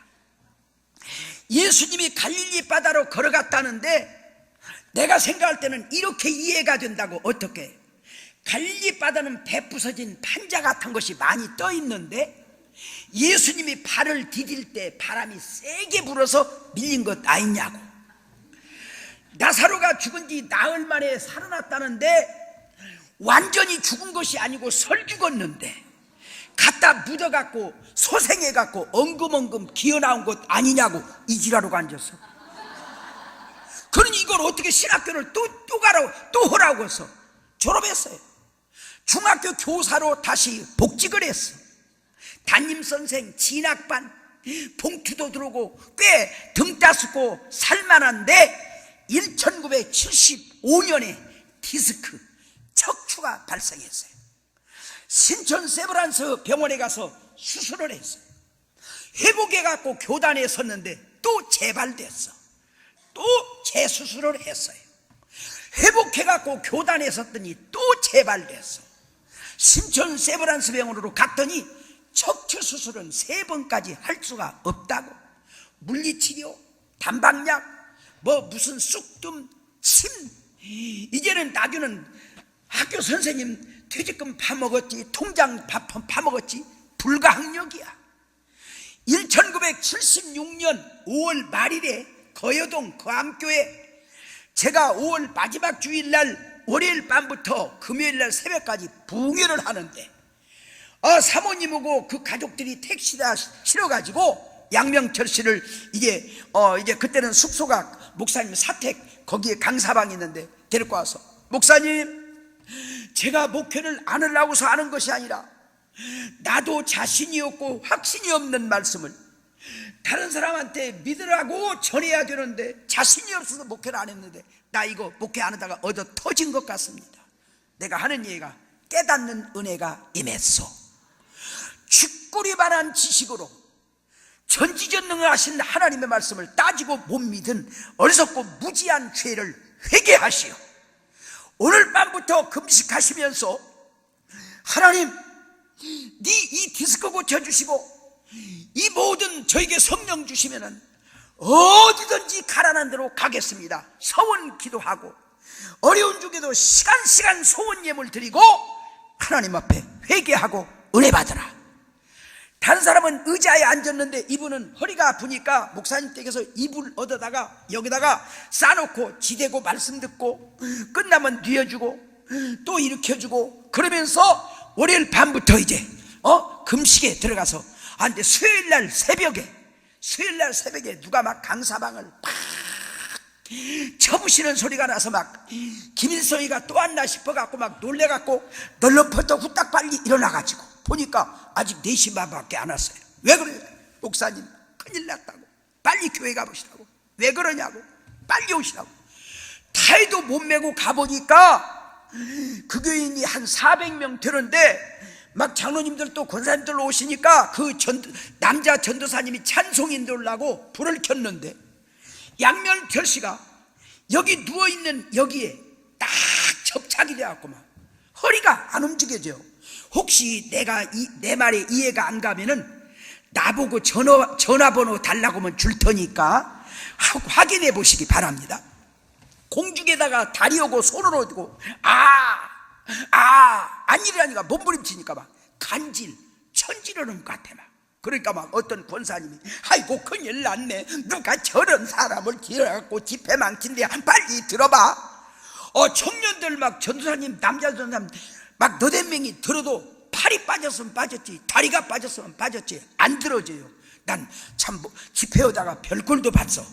예수님이 갈릴리 바다로 걸어갔다는데 내가 생각할 때는 이렇게 이해가 된다고. 어떻게? 갈릴리 바다는 배 부서진 판자 같은 것이 많이 떠 있는데 예수님이 발을 디딜 때 바람이 세게 불어서 밀린 것 아니냐고. 나사로가 죽은 지 나흘 만에 살아났다는데 완전히 죽은 것이 아니고 설 죽었는데 갖다 묻어갖고 소생해갖고 엉금엉금 기어나온 것 아니냐고 이지라로가 앉았어. 그러니 이걸 어떻게 신학교를 또 가라고, 또 하라고 해서 졸업했어요. 중학교 교사로 다시 복직을 했어. 담임선생, 진학반, 봉투도 들어오고 꽤 등 따스고 살만한데 1975년에 디스크 척추가 발생했어요. 신천 세브란스 병원에 가서 수술을 했어요. 회복해갖고 교단에 섰는데 또 재발됐어. 또 재수술을 했어요. 회복해갖고 교단에 섰더니 또 재발됐어. 신천 세브란스 병원으로 갔더니 척추 수술은 3번까지 할 수가 없다고. 물리치료, 단박약, 무슨 쑥뜸, 침. 이제는 나규는 학교 선생님 퇴직금 파먹었지, 통장 파먹었지, 불가항력이야. 1976년 5월 말일에 거여동 거암교회, 제가 5월 마지막 주일날 월요일 밤부터 금요일날 새벽까지 부흥회를 하는데 사모님하고 그 가족들이 택시다 실어가지고 양명철 씨를 이제 그때는 숙소가 목사님 사택 거기에 강사방이 있는데 데리고 와서, 목사님 제가 목회를 안 하려고서 하는 것이 아니라 나도 자신이 없고 확신이 없는 말씀을 다른 사람한테 믿으라고 전해야 되는데 자신이 없어서 목회를 안 했는데 나 이거 목회 안 하다가 얻어 터진 것 같습니다. 내가 하는 얘기가 깨닫는 은혜가 임했소. 쥐꼬리만한 지식으로 전지전능하신 하나님의 말씀을 따지고 못 믿은 어리석고 무지한 죄를 회개하시오. 오늘 밤부터 금식하시면서 하나님 이 디스크 고쳐주시고 이 모든 저에게 성령 주시면은 어디든지 가라는 대로 가겠습니다. 서원 기도하고 어려운 중에도 시간 소원 예물 드리고 하나님 앞에 회개하고 은혜 받으라. 다른 사람은 의자에 앉았는데 이분은 허리가 아프니까 목사님 댁에서 이불 얻어다가 여기다가 싸놓고 지대고 말씀 듣고 끝나면 뉘어주고 또 일으켜주고 그러면서 월요일 밤부터 이제 금식에 들어가서 근데 수요일날 새벽에 누가 막 강사방을 팍 쳐부시는 소리가 나서 막 김일성이가 또 왔나 싶어갖고 막 놀래갖고 널렁퍼떡 후딱 빨리 일어나가지고 보니까 아직 4시 반밖에 안 왔어요. 왜 그래요? 목사님 큰일 났다고, 빨리 교회 가보시라고. 왜 그러냐고, 빨리 오시라고. 타이도 못 메고 가보니까 그 교인이 한 400명 되는데 막 장로님들 또 권사님들 오시니까 그 남자 전도사님이 찬송인 들라고 불을 켰는데 양면 결씨가 여기 누워있는 여기에 딱 접착이 돼갖고 막 허리가 안 움직여져요. 혹시 내 말에 이해가 안 가면은 나보고 전화번호 달라고 하면 줄 테니까 확인해 보시기 바랍니다. 공중에다가 다리 오고 손을 오고 아니라니까 몸부림치니까 막 간질 천지르는 것 같아. 막 그러니까 막 어떤 권사님이 아이고 큰일 났네, 누가 저런 사람을 길어갖고 집회 망친데 빨리 들어봐. 청년들 막 전도사님, 남자 전도사님 막 너댓 명이 들어도 팔이 빠졌으면 빠졌지, 다리가 빠졌으면 빠졌지 안 들어져요. 난 참 집회 오다가 별꼴도 봤어.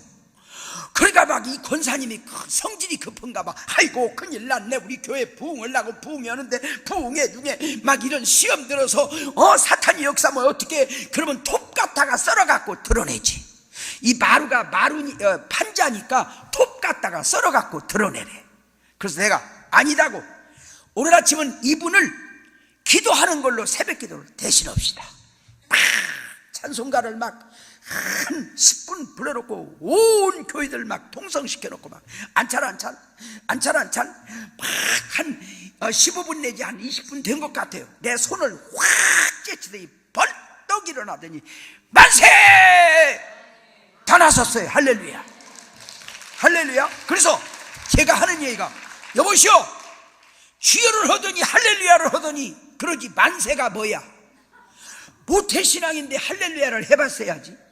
그러니까 막 이 권사님이 성질이 급한가 봐. 아이고 큰일 났네, 우리 교회 부흥을 하고 부흥이 오는데 부흥회 중에 막 이런 시험 들어서 사탄이 역사하면 어떻게, 그러면 톱 갖다가 썰어갖고 드러내지. 이 판자니까 톱 갖다가 썰어갖고 드러내래. 그래서 내가 아니다고, 오늘 아침은 이분을 기도하는 걸로 새벽 기도를 대신합시다. 찬송가를 막 한 10분 불러놓고 온 교회들 막 통성시켜놓고 막 안찰 막 한 15분 내지 한 20분 된 것 같아요. 내 손을 확 째치더니 벌떡 일어나더니 만세! 다 나섰어요. 할렐루야, 할렐루야. 그래서 제가 하는 얘기가, 여보시오, 주여를 하더니 할렐루야를 하더니 그러지 만세가 뭐야? 모태신앙인데 할렐루야를 해봤어야지,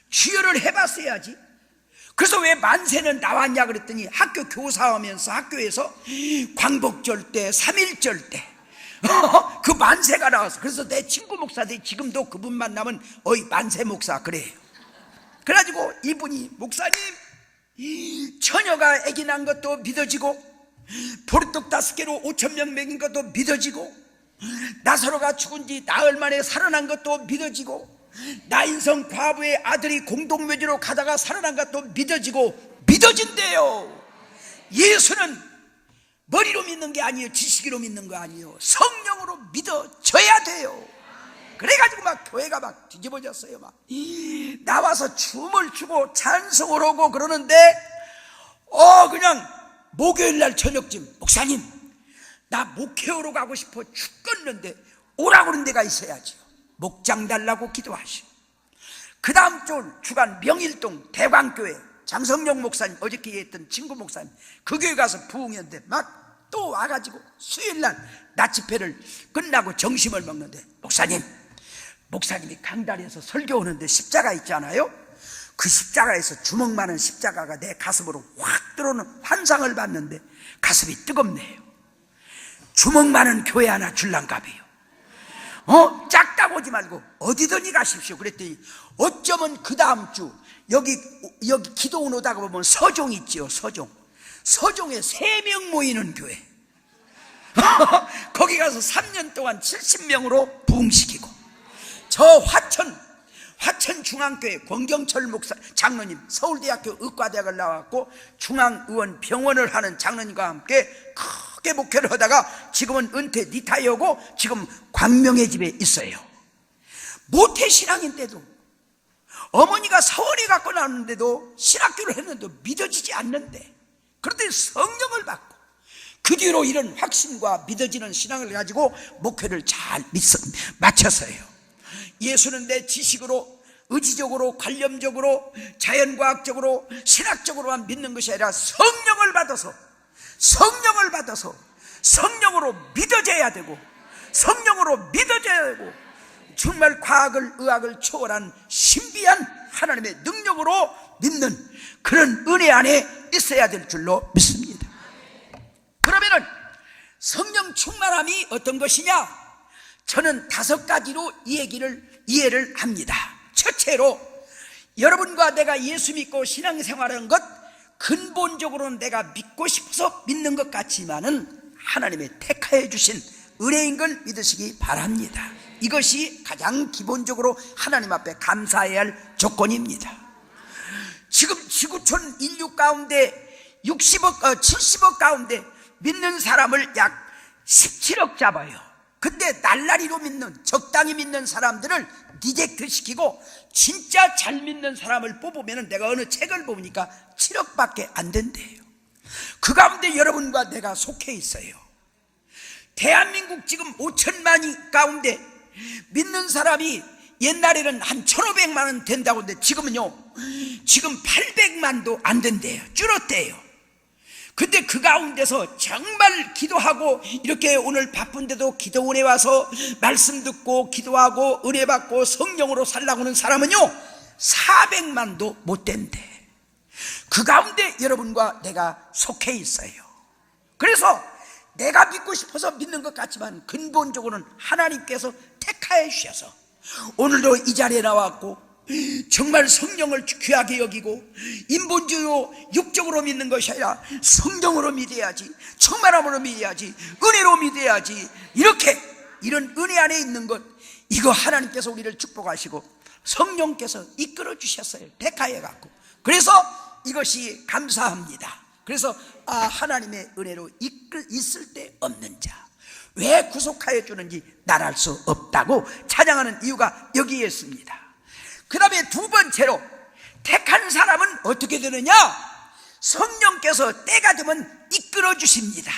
주여를 해봤어야지. 그래서 왜 만세는 나왔냐 그랬더니 학교 교사하면서 학교에서 광복절 때 3.1절 때 그 만세가 나왔어. 그래서 내 친구 목사들이 지금도 그분 만나면 만세 목사 그래요. 그래가지고 이분이, 목사님 처녀가 아기 난 것도 믿어지고 보리떡 5개로 5,000명 먹인 것도 믿어지고 나사로가 죽은 지 나흘 만에 살아난 것도 믿어지고 나인성 과부의 아들이 공동묘지로 가다가 살아난 것도 믿어진대요. 예수는 머리로 믿는 게 아니에요, 지식으로 믿는 거 아니에요, 성령으로 믿어져야 돼요. 그래가지고 막 교회가 막 뒤집어졌어요. 막 나와서 춤을 추고 찬송을 하고 그러는데 그냥 목요일날 저녁쯤, 목사님 나 목회하러 가고 싶어 죽겠는데 오라고 그런 데가 있어야지요. 목장 달라고 기도하시고, 그 다음 주간 명일동 대광교회 장성령 목사님, 어저께 얘기했던 친구 목사님, 그 교회 가서 부흥했는데 막 또 와가지고 수요일날 낮 집회를 끝나고 점심을 먹는데 목사님이 강단에서 설교하는데 십자가 있잖아요. 그 십자가에서 주먹 많은 십자가가 내 가슴으로 확 들어오는 환상을 봤는데 가슴이 뜨겁네요. 주먹 많은 교회 하나 줄란갑이요. 짝다고 오지 말고 어디든지 가십시오. 그랬더니 어쩌면 그 다음 주 여기 기도원 오다가 보면 서종 있지요. 서종에 3명 모이는 교회. 거기 가서 3년 동안 70명으로 부흥시키고, 저 화천 중앙교회 권경철 목사 장로님, 서울대학교 의과대학을 나왔고 중앙의원 병원을 하는 장로님과 함께 크게 목회를 하다가 지금은 은퇴 리타이어고 지금 광명의 집에 있어요. 모태신앙인데도, 어머니가 서울에 갖고 나왔는데도, 신학교를 했는데도 믿어지지 않는데, 그런데 성령을 받고 그 뒤로 이런 확신과 믿어지는 신앙을 가지고 목회를 잘 마쳤어요. 예수는 내 지식으로, 의지적으로, 관념적으로, 자연과학적으로, 신학적으로만 믿는 것이 아니라 성령을 받아서 성령으로 믿어져야 되고, 정말 과학을, 의학을 초월한 신비한 하나님의 능력으로 믿는 그런 은혜 안에 있어야 될 줄로 믿습니다. 그러면은 성령 성령 충만함이 어떤 것이냐? 저는 5가지로 이 얘기를 이해를 합니다. 첫째로, 여러분과 내가 예수 믿고 신앙생활하는 것, 근본적으로는 내가 믿고 싶어서 믿는 것 같지만은 하나님의 택하여 주신 은혜인 걸 믿으시기 바랍니다. 이것이 가장 기본적으로 하나님 앞에 감사해야 할 조건입니다. 지금 지구촌 인류 가운데 70억 가운데 믿는 사람을 약 17억 잡아요. 근데 날라리로 믿는, 적당히 믿는 사람들을 리젝트 시키고 진짜 잘 믿는 사람을 뽑으면, 내가 어느 책을 보니까 7억밖에 안 된대요. 그 가운데 여러분과 내가 속해 있어요. 대한민국 지금 5천만 가운데 믿는 사람이 옛날에는 한 1,500만은 된다고 하는데 지금은요, 지금 800만도 안 된대요. 줄었대요. 근데 그 가운데서 정말 기도하고, 이렇게 오늘 바쁜데도 기도원에 와서 말씀 듣고 기도하고 은혜 받고 성령으로 살라고 하는 사람은요 400만도 못 된대. 그 가운데 여러분과 내가 속해 있어요. 그래서 내가 믿고 싶어서 믿는 것 같지만 근본적으로는 하나님께서 택하여 주셔서 오늘도 이 자리에 나왔고, 정말 성령을 귀하게 여기고, 인본주의 육적으로 믿는 것이 아니라 성령으로 믿어야지, 충만함으로 믿어야지, 은혜로 믿어야지, 이렇게 이런 은혜 안에 있는 것, 이거 하나님께서 우리를 축복하시고 성령께서 이끌어 주셨어요. 택하여 갖고. 그래서 이것이 감사합니다. 그래서 하나님의 은혜로 있을 때 없는 자, 왜 구속하여 주는지 날 알 수 없다고 찬양하는 이유가 여기에 있습니다. 그 다음에 두 번째로, 택한 사람은 어떻게 되느냐? 성령께서 때가 되면 이끌어 주십니다.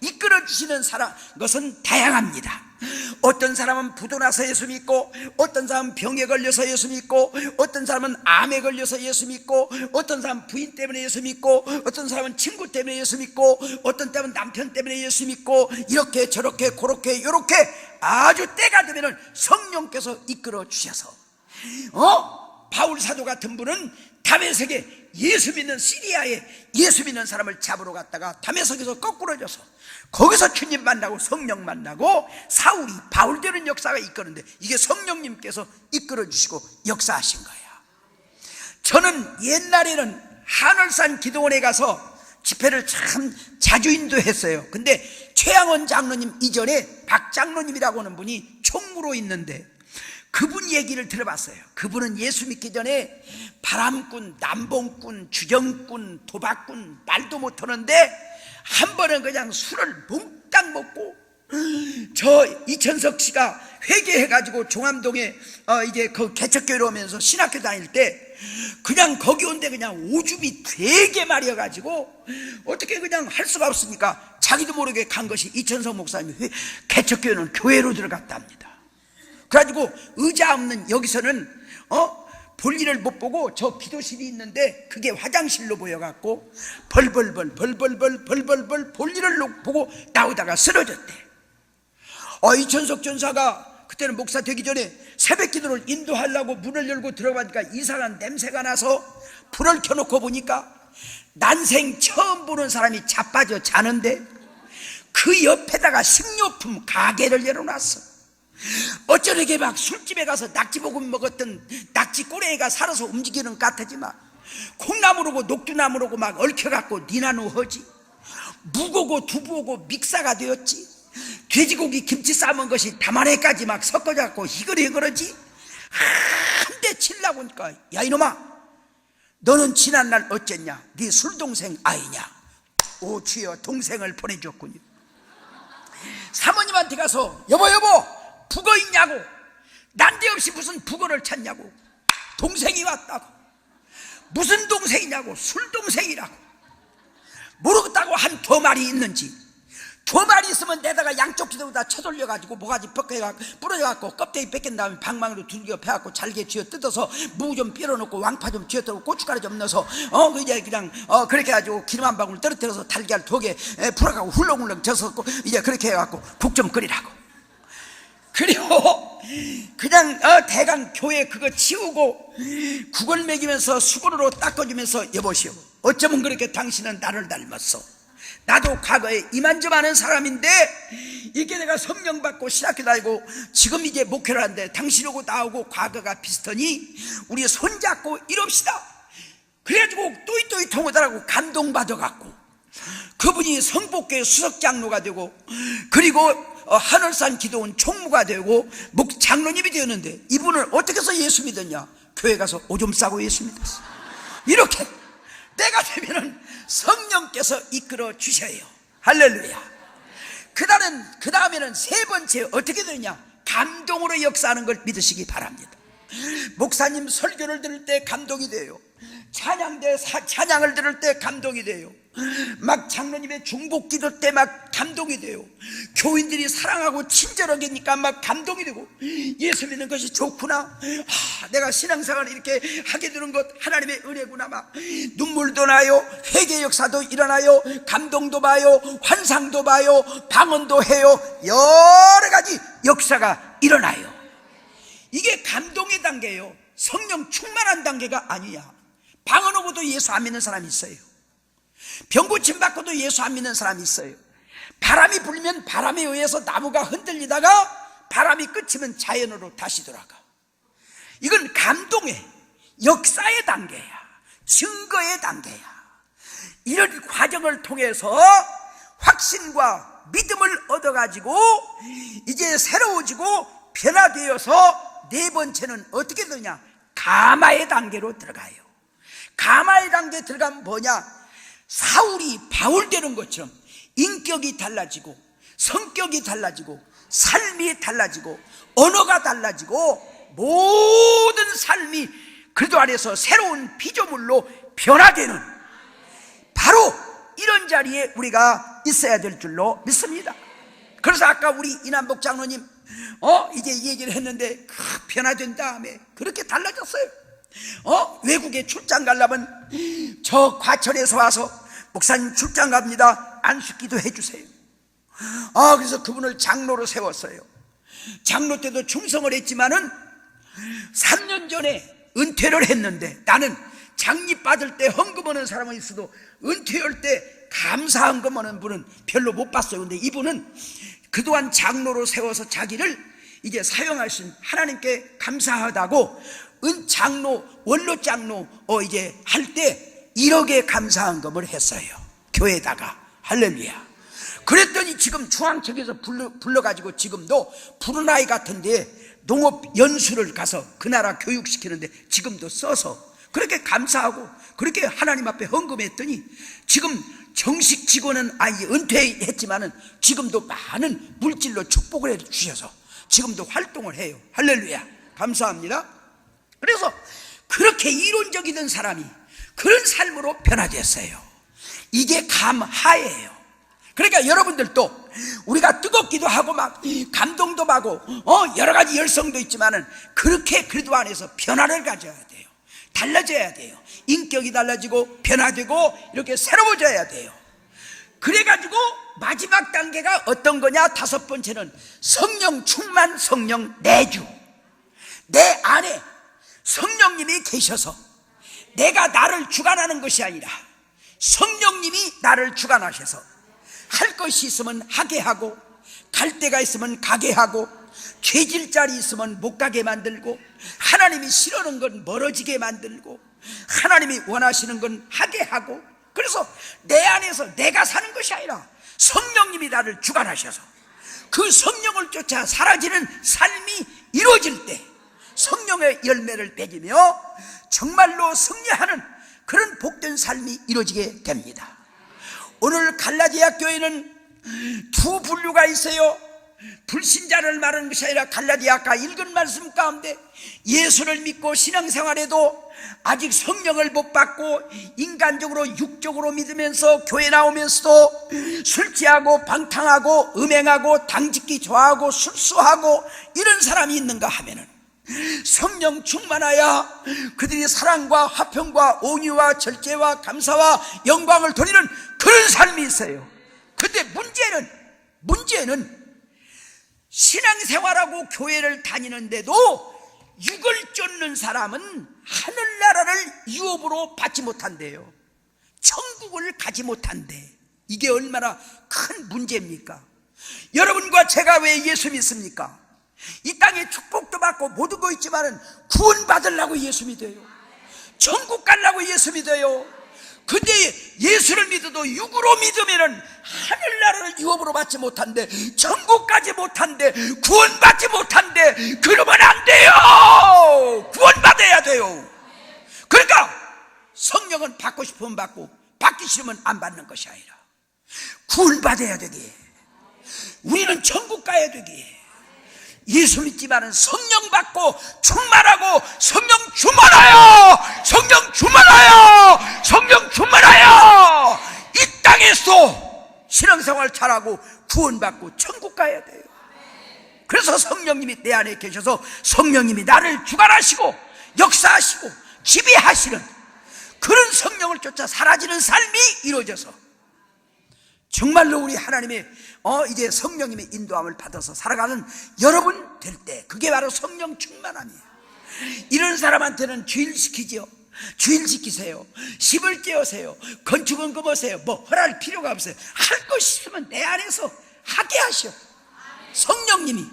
이끌어 주시는 사람, 것은 다양합니다. 어떤 사람은 부도 나서 예수 믿고, 어떤 사람은 병에 걸려서 예수 믿고, 어떤 사람은 암에 걸려서 예수 믿고, 어떤 사람은 부인 때문에 예수 믿고, 어떤 사람은 친구 때문에 예수 믿고, 어떤 때는 남편 때문에 예수 믿고, 이렇게 저렇게 그렇게 요렇게 아주 때가 되면 성령께서 이끌어 주셔서, 바울 사도 같은 분은 다메섹에 예수 믿는, 시리아에 예수 믿는 사람을 잡으러 갔다가 다메섹에서 거꾸로져서 거기서 주님 만나고 성령 만나고 사울이 바울 되는 역사가 있거든요. 이게 성령님께서 이끌어 주시고 역사하신 거예요. 저는 옛날에는 하늘산 기도원에 가서 집회를 참 자주 인도했어요. 근데 최양원 장로님 이전에 박 장로님이라고 하는 분이 총무로 있는데, 그분 얘기를 들어봤어요. 그분은 예수 믿기 전에 바람꾼, 남봉꾼, 주정꾼, 도박꾼 말도 못하는데 한 번은 그냥 술을 몽땅 먹고, 저 이천석 씨가 회개해가지고 종암동에 이제 그 개척교회로 오면서 신학교 다닐 때 그냥 거기 온데 그냥 오줌이 되게 마려가지고 어떻게 그냥 할 수가 없으니까 자기도 모르게 간 것이 이천석 목사님이 개척교회는 교회로 들어갔답니다. 그래가지고 의자 없는 여기서는 볼일을 못 보고 저 기도실이 있는데 그게 화장실로 보여갖고 벌벌벌 볼일을 보고 나오다가 쓰러졌대. 이천석 전사가 그때는 목사 되기 전에 새벽 기도를 인도하려고 문을 열고 들어가니까 이상한 냄새가 나서 불을 켜놓고 보니까 난생 처음 보는 사람이 자빠져 자는데 그 옆에다가 식료품 가게를 열어놨어. 어쩌게 막 술집에 가서 낙지볶음 먹었던 낙지 꼬레이가 살아서 움직이는 것 같지만 콩나물하고 녹두나물하고 막 얽혀갖고 니나누 허지, 무고고 두부하고 믹사가 되었지, 돼지고기 김치 삶은 것이 담아내까지 막 섞어져갖고 희거리희거러지. 한 대 치려고 하니까 야 이놈아, 너는 지난날 어쨌냐? 네 술동생 아이냐? 오 주여, 동생을 보내줬군요. 사모님한테 가서 여보 북어 있냐고, 난데없이 무슨 북어를 찾냐고, 동생이 왔다고. 무슨 동생이냐고, 술동생이라고. 모르겠다고 한 2마리 있는지, 2마리 있으면 내다가 양쪽 기둥 다 쳐돌려가지고 모가지 부러져갖고 껍데기 뺏긴 다음에 방망이로 두들겨 패갖고 잘게 쥐어 뜯어서 무 좀 빌어놓고 왕파 좀 쥐어 뜯고 고춧가루 좀 넣어서 이제 그냥 그렇게 해가지고 기름 한 방울 떨어뜨려서 달걀 2개 풀어가고 훌렁훌렁 젖었고 이제 그렇게 해갖고 국 좀 끓이라고. 그리고 그냥 대강 교회 그거 치우고 국을 먹이면서 수건으로 닦아주면서 여보시오, 어쩌면 그렇게 당신은 나를 닮았어. 나도 과거에 이만저만한 사람인데 이게 내가 성령 받고 신학교 다니고 지금 이제 목회를 하는데 당신하고 나하고 과거가 비슷하니 우리 손잡고 이럽시다. 그래가지고 또이또이 통하더라고. 감동받아갖고 그분이 성복교회 수석장로가 되고 그리고 하늘산 기도원 총무가 되고 장로님이 되었는데 이분을 어떻게 해서 예수 믿었냐? 교회 가서 오줌 싸고 예수 믿었어. 이렇게 때가 되면은 성령께서 이끌어 주셔요. 할렐루야. 그 다음에는 세 번째 어떻게 되느냐? 감동으로 역사하는 걸 믿으시기 바랍니다. 목사님 설교를 들을 때 감동이 돼요. 찬양을 들을 때 감동이 돼요. 막 장로님의 중복 기도 때 막 감동이 돼요. 교인들이 사랑하고 친절하게니까 막 감동이 되고 예수 믿는 것이 좋구나. 내가 신앙생활을 이렇게 하게 되는 것 하나님의 은혜구나. 막 눈물도 나요. 회개 역사도 일어나요. 감동도 봐요. 환상도 봐요. 방언도 해요. 여러 가지 역사가 일어나요. 이게 감동의 단계예요. 성령 충만한 단계가 아니야. 방언 오고도 예수 안 믿는 사람이 있어요. 병 고침 받고도 예수 안 믿는 사람이 있어요. 바람이 불면 바람에 의해서 나무가 흔들리다가 바람이 그치면 자연으로 다시 돌아가. 이건 감동의 역사의 단계야. 증거의 단계야. 이런 과정을 통해서 확신과 믿음을 얻어가지고 이제 새로워지고 변화되어서 네 번째는 어떻게 되냐? 감화의 단계로 들어가요. 감화의 단계에 들어가면 뭐냐? 사울이 바울 되는 것처럼 인격이 달라지고 성격이 달라지고 삶이 달라지고 언어가 달라지고 모든 삶이 그리스도 안에서 새로운 피조물로 변화되는 바로 이런 자리에 우리가 있어야 될 줄로 믿습니다. 그래서 아까 우리 이남복 장로님 이제 얘기를 했는데 변화된 다음에 그렇게 달라졌어요. 외국에 출장 가려면 저 과천에서 와서 목사님 출장 갑니다. 안식기도 해주세요. 그래서 그분을 장로로 세웠어요. 장로 때도 충성을 했지만은 3년 전에 은퇴를 했는데 나는 장립 받을 때 헌금 하는 사람은 있어도 은퇴할 때 감사 헌금 하는 분은 별로 못 봤어요. 근데 이분은 그동안 장로로 세워서 자기를 이제 사용하신 하나님께 감사하다고 장로, 원로 장로 이제 할 때 1억의 감사 헌금을 했어요. 교회에다가. 할렐루야. 그랬더니 지금 중앙청에서 불러가지고 지금도 푸른 아이 같은데 농업 연수를 가서 그 나라 교육시키는데 지금도 써서 그렇게 감사하고 그렇게 하나님 앞에 헌금했더니 지금 정식 직원은 은퇴했지만은 지금도 많은 물질로 축복을 해 주셔서 지금도 활동을 해요. 할렐루야. 감사합니다. 그래서 그렇게 이론적이던 사람이 그런 삶으로 변화됐어요. 이게 감하예요. 그러니까 여러분들도 우리가 뜨겁기도 하고 막 감동도 하고 여러 가지 열성도 있지만은 그렇게 그리스도 안에서 변화를 가져야 돼요. 달라져야 돼요. 인격이 달라지고 변화되고 이렇게 새로워져야 돼요. 그래가지고 마지막 단계가 어떤 거냐? 5번째는 성령 충만, 성령 내주. 내 안에 성령님이 계셔서 내가 나를 주관하는 것이 아니라 성령님이 나를 주관하셔서 할 것이 있으면 하게 하고 갈 데가 있으면 가게 하고 죄질 자리 있으면 못 가게 만들고 하나님이 싫어하는 건 멀어지게 만들고 하나님이 원하시는 건 하게 하고 그래서 내 안에서 내가 사는 것이 아니라 성령님이 나를 주관하셔서 그 성령을 쫓아 사라지는 삶이 이루어질 때 성령의 열매를 맺으며 정말로 승리하는 그런 복된 삶이 이루어지게 됩니다. 오늘 갈라디아 교회는 두 분류가 있어요. 불신자를 말하는 것이 아니라 갈라디아 아까 읽은 말씀 가운데 예수를 믿고 신앙생활에도 아직 성령을 못 받고 인간적으로 육적으로 믿으면서 교회 나오면서도 술 취하고 방탕하고 음행하고 당짓기 좋아하고 술수하고 이런 사람이 있는가 하면은 성령 충만하여 그들이 사랑과 화평과 온유와 절제와 감사와 영광을 돌리는 그런 삶이 있어요. 근데 문제는 신앙생활하고 교회를 다니는데도 육을 쫓는 사람은 하늘나라를 유업으로 받지 못한대요. 천국을 가지 못한대. 이게 얼마나 큰 문제입니까? 여러분과 제가 왜 예수 믿습니까? 이 땅에 축복도 받고 모든 거 있지만은 구원받으려고 예수 믿어요. 천국 가려고 예수 믿어요. 근데 예수를 믿어도 육으로 믿으면은 하늘나라를 유업으로 받지 못한대, 천국까지 못한대, 구원받지 못한대. 그러면 안 돼요. 구원받아야 돼요. 그러니까 성령은 받고 싶으면 받고 받기 싫으면 안 받는 것이 아니라 구원받아야 되기에, 우리는 천국 가야 되기에 예수 믿지만은 성령 받고 충만하고, 성령 충만하여, 성령 충만하여, 성령 충만하여 이 땅에서 신앙생활 잘하고 구원받고 천국 가야 돼요. 그래서 성령님이 내 안에 계셔서 성령님이 나를 주관하시고 역사하시고 지배하시는 그런 성령을 쫓아 사라지는 삶이 이루어져서 정말로 우리 하나님의 이제 성령님의 인도함을 받아서 살아가는 여러분 될 때, 그게 바로 성령 충만함이에요. 이런 사람한테는 주일 시키지요. 주일 지키세요. 십을 떼어세요. 건축은 금하세요. 뭐 허할 필요가 없어요. 할 것 있으면 내 안에서 하게 하시오. 성령님이.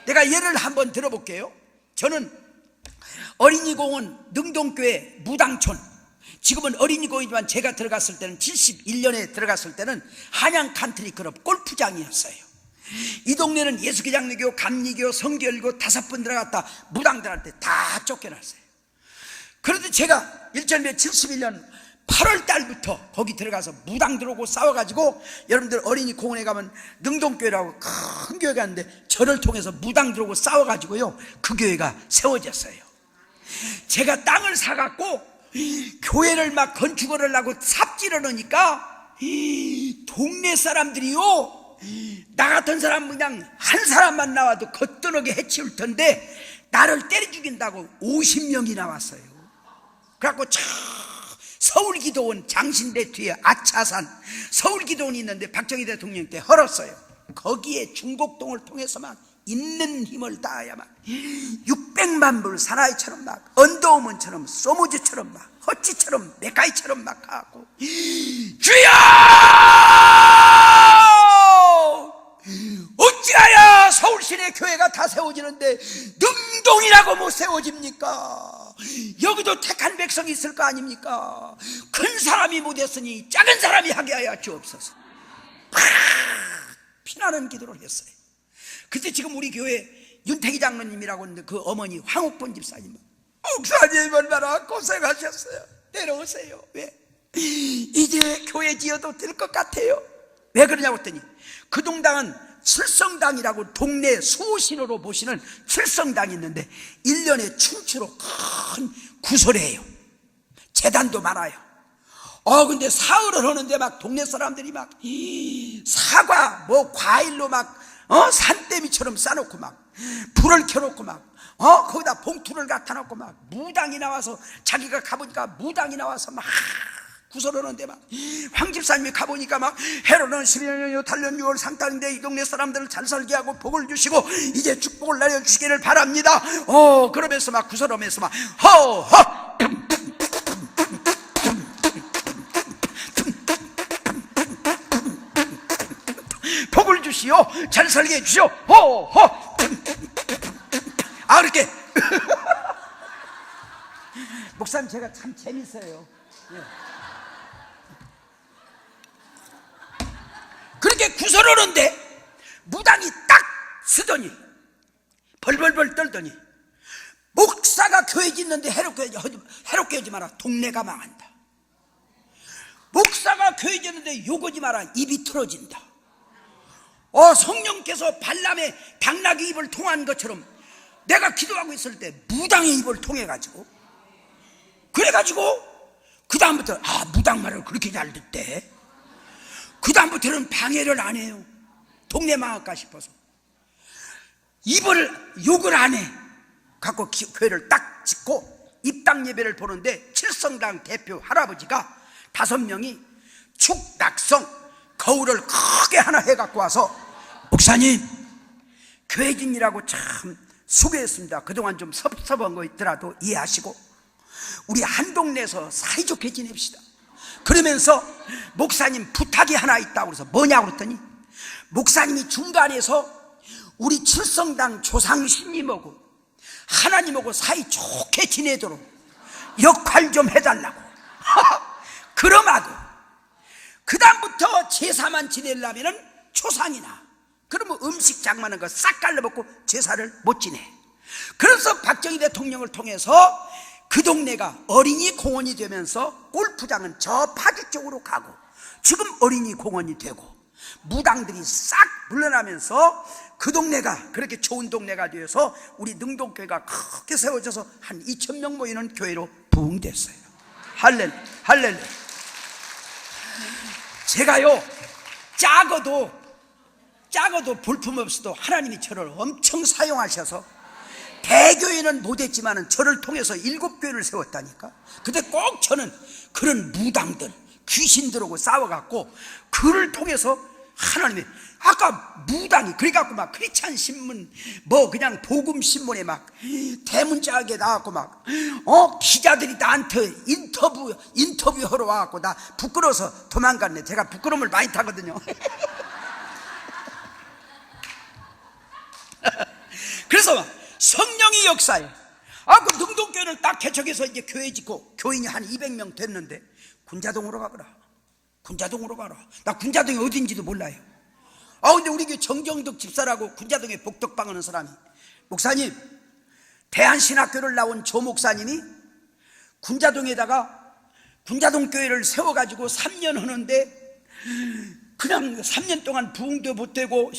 내가 예를 한번 들어볼게요. 저는 어린이공원 능동교회 무당촌, 지금은 어린이공원이지만 제가 들어갔을 때는 71년에 들어갔을 때는 한양 컨트리클럽 골프장이었어요. 이 동네는 예수기장로교, 감리교, 성결교 5번 들어갔다 무당들한테 다 쫓겨났어요. 그런데 제가 71년 8월 달부터 거기 들어가서 무당 들어오고 싸워가지고, 여러분들 어린이공원에 가면 능동교회라고 큰 교회가 있는데 저를 통해서 무당 들어오고 싸워가지고요 그 교회가 세워졌어요. 제가 땅을 사갖고 교회를 막 건축을 하려고 삽질을 하니까 동네 사람들이요, 나 같은 사람 그냥 한 사람만 나와도 겉도너게 해치울 텐데 나를 때려 죽인다고 50명이 나왔어요. 그래갖고 서울기도원 장신대 뒤에 아차산 서울기도원이 있는데 박정희 대통령 때 헐었어요. 거기에 중곡동을 통해서만 있는 힘을 다해야만 600만 불 사나이처럼 막 언더우먼처럼 소무즈처럼 막 허치처럼 메카이처럼 막 가고, 주여 어찌하여 서울시내 교회가 다 세워지는데 능동이라고 못 세워집니까? 여기도 택한 백성이 있을 거 아닙니까? 큰 사람이 못했으니 작은 사람이 하게 하여 주옵소서. 피나는 기도를 했어요. 그때 지금 우리 교회 윤태기 장로님이라고 했는데 그 어머니 황옥본 집사님, 목사님 얼마나 고생하셨어요. 내려오세요. 왜? 이제 교회 지어도 될 것 같아요. 왜 그러냐고 했더니 그 동당은 칠성당이라고 동네 수호신으로 보시는 칠성당이 있는데 1년에 춘추로 큰 구설이에요. 재단도 많아요. 근데 사흘을 하는데 막 동네 사람들이 막 사과 뭐 과일로 막 산더미처럼 싸놓고 막 불을 켜놓고 막 거기다 봉투를 갖다 놓고 막 무당이 나와서, 자기가 가보니까 무당이 나와서 막 구설하는데 막 황 집사님이 가보니까 막 해로는 12년 달년 6월 상달인데 이 동네 사람들을 잘 살게 하고 복을 주시고 이제 축복을 내려주시기를 바랍니다. 그러면서 막 구설하면서 막 허허 복을 주시오, 잘 살게 해주시오, 허허. 그렇게 목사님 제가 참 재밌어요. 그렇게 구설하는데 무당이 딱 쓰더니 벌벌벌 떨더니, 목사가 교회 짓는데 해롭게 하지 마라, 동네가 망한다. 목사가 교회 짓는데 욕하지 마라, 입이 틀어진다. 성령께서 발람의 당나귀 입을 통한 것처럼 내가 기도하고 있을 때 무당의 입을 통해가지고, 그래가지고 그 다음부터 무당 말을 그렇게 잘 듣대. 그 다음부터는 방해를 안 해요. 동네 망할까 싶어서 욕을 안 해. 갖고 교회를 딱 짓고 입당 예배를 보는데 칠성당 대표 할아버지가 5명이 축낙성 거울을 크게 하나 해갖고 와서, 목사님 교회 짓느라고 참 수고했습니다. 그동안 좀 섭섭한 거 있더라도 이해하시고 우리 한 동네에서 사이좋게 지냅시다. 그러면서 목사님 부탁이 하나 있다고 그래서 뭐냐고 그랬더니 목사님이 중간에서 우리 칠성당 조상신님하고 하나님하고 사이 좋게 지내도록 역할 좀 해달라고. 그럼아도 그 다음부터 제사만 지내려면 초상이나 그러면 음식 장만한 거 싹 갈라먹고 제사를 못 지내. 그래서 박정희 대통령을 통해서 그 동네가 어린이 공원이 되면서 골프장은 저 파주 쪽으로 가고 지금 어린이 공원이 되고 무당들이 싹 물러나면서 그 동네가 그렇게 좋은 동네가 되어서 우리 능동교회가 크게 세워져서 한 2,000명 모이는 교회로 부흥됐어요. 할렐루야. 제가요 작아도 볼품없어도 하나님이 저를 엄청 사용하셔서 대교회는 못했지만 저를 통해서 7교회를 세웠다니까. 근데 꼭 저는 그런 무당들 귀신들하고 싸워갖고 그를 통해서 하나님이 아까 무당이 그래갖고 막 크리스찬 신문 뭐 그냥 복음 신문에 막 대문짝에 나왔고 막 기자들이 나한테 인터뷰하러 와갖고 나 부끄러워서 도망갔네. 제가 부끄러움을 많이 타거든요. 그래서 성령이 역사해. 그 능동교회를 딱 개척해서 이제 교회 짓고 교인이 한 200명 됐는데 군자동으로 가거라. 군자동으로 가라. 나 군자동이 어딘지도 몰라요. 근데 우리 교회 정경덕 집사라고 군자동에 복덕방 하는 사람이 목사님 대한신학교를 나온 조 목사님이 군자동에다가 군자동 교회를 세워가지고 3년 하는데 그냥 3년 동안 부흥도 못되고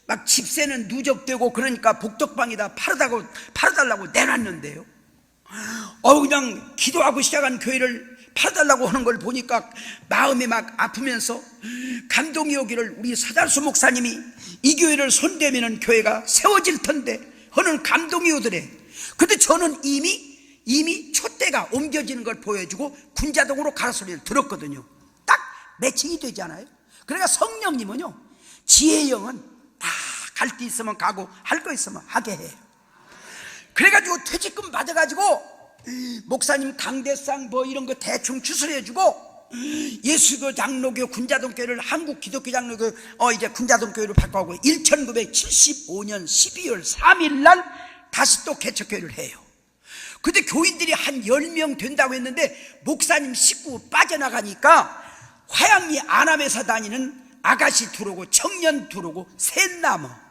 막 집세는 누적되고 그러니까 복덕방에다 팔아달라고 내놨는데요. 그냥 기도하고 시작한 교회를 팔아달라고 하는 걸 보니까 마음이 막 아프면서 감동이 오기를 우리 서달수 목사님이 이 교회를 손대면은 교회가 세워질 텐데 하는 감동이 오더래. 근데 저는 이미 촛대가 옮겨지는 걸 보여주고 군자동으로 가라 소리를 들었거든요. 딱 매칭이 되잖아요. 그러니까 성령님은요 지혜의 영은 다 갈 데 있으면 가고 할 거 있으면 하게 해요. 그래가지고 퇴직금 받아가지고 목사님 강대상 뭐 이런 거 대충 추설해주고 예수교 장로교 군자동교회를 한국 기독교 장로교 이제 군자동교회로 바꿔가고 1975년 12월 3일 날 다시 또 개척교회를 해요. 근데 교인들이 한 10명 된다고 했는데 목사님 식구 빠져나가니까 화양리 안암에서 다니는 아가씨 들어오고 청년 들어오고 셋 남아.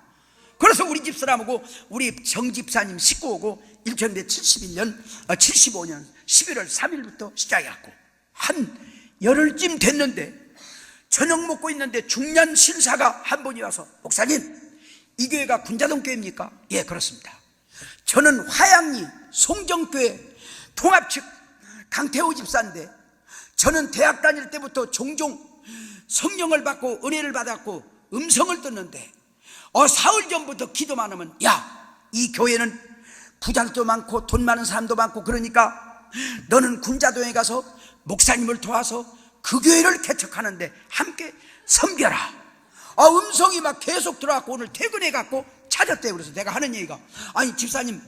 그래서 우리 집사람하고 우리 정집사님 식구 오고 1975년 11월 3일부터 시작해갖고 한 열흘쯤 됐는데 저녁 먹고 있는데 중년 신사가 한 분이 와서 목사님 이 교회가 군자동 교회입니까? 예 그렇습니다. 저는 화양리 송정교회 통합 측 강태호 집사인데 저는 대학 다닐 때부터 종종 성령을 받고 은혜를 받았고 음성을 듣는데 사흘 전부터 기도만 하면 이 교회는 부자도 많고 돈 많은 사람도 많고 그러니까 너는 군자동에 가서 목사님을 도와서 그 교회를 개척하는데 함께 섬겨라. 음성이 막 계속 들어왔고 오늘 퇴근해갖고 찾았대요. 그래서 내가 하는 얘기가 아니 집사님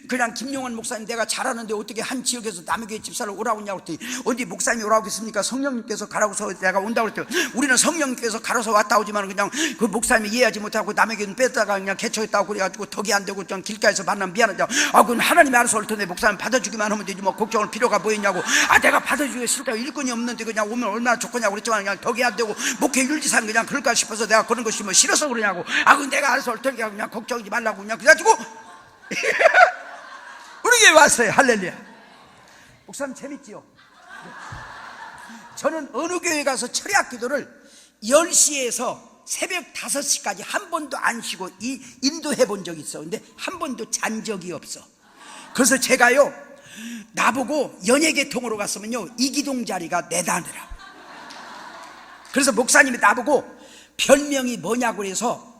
그냥 김용환 목사님 내가 잘하는데 어떻게 한 지역에서 남의 교회 집사를 오라고 했냐고 했더니 어디 목사님이 오라고 했습니까? 성령님께서 가라고서 내가 온다고 그랬더니 우리는 성령님께서 가라서 왔다 오지만 그냥 그 목사님이 이해하지 못하고 남의 교회는 뺐다가 그냥 개척했다고 그래가지고 덕이 안 되고 그냥 길가에서 만나면 미안하다. 그건 하나님이 알아서 올 텐데 목사님 받아주기만 하면 되지 뭐 걱정할 필요가 뭐 있냐고. 내가 받아주기 싫다고 일꾼이 없는데 그냥 오면 얼마나 좋겠냐고 그랬지만 그냥 덕이 안 되고 목회 율지사는 그냥 그럴까 싶어서 내가 그런 것이 뭐 싫어서 그러냐고. 그건 내가 알아서 올 테니까 그냥 걱정하지 말라고 그냥 그래가지고 우리 교회 왔어요. 할렐루야. 목사님 재밌지요? 저는 어느 교회 가서 철야 기도를 10시에서 새벽 5시까지 한 번도 안 쉬고 인도해 본 적이 있어. 근데 한 번도 잔 적이 없어. 그래서 제가요 나보고 연예계통으로 갔으면요 이기동 자리가 내다느라. 그래서 목사님이 나보고 별명이 뭐냐고 그래서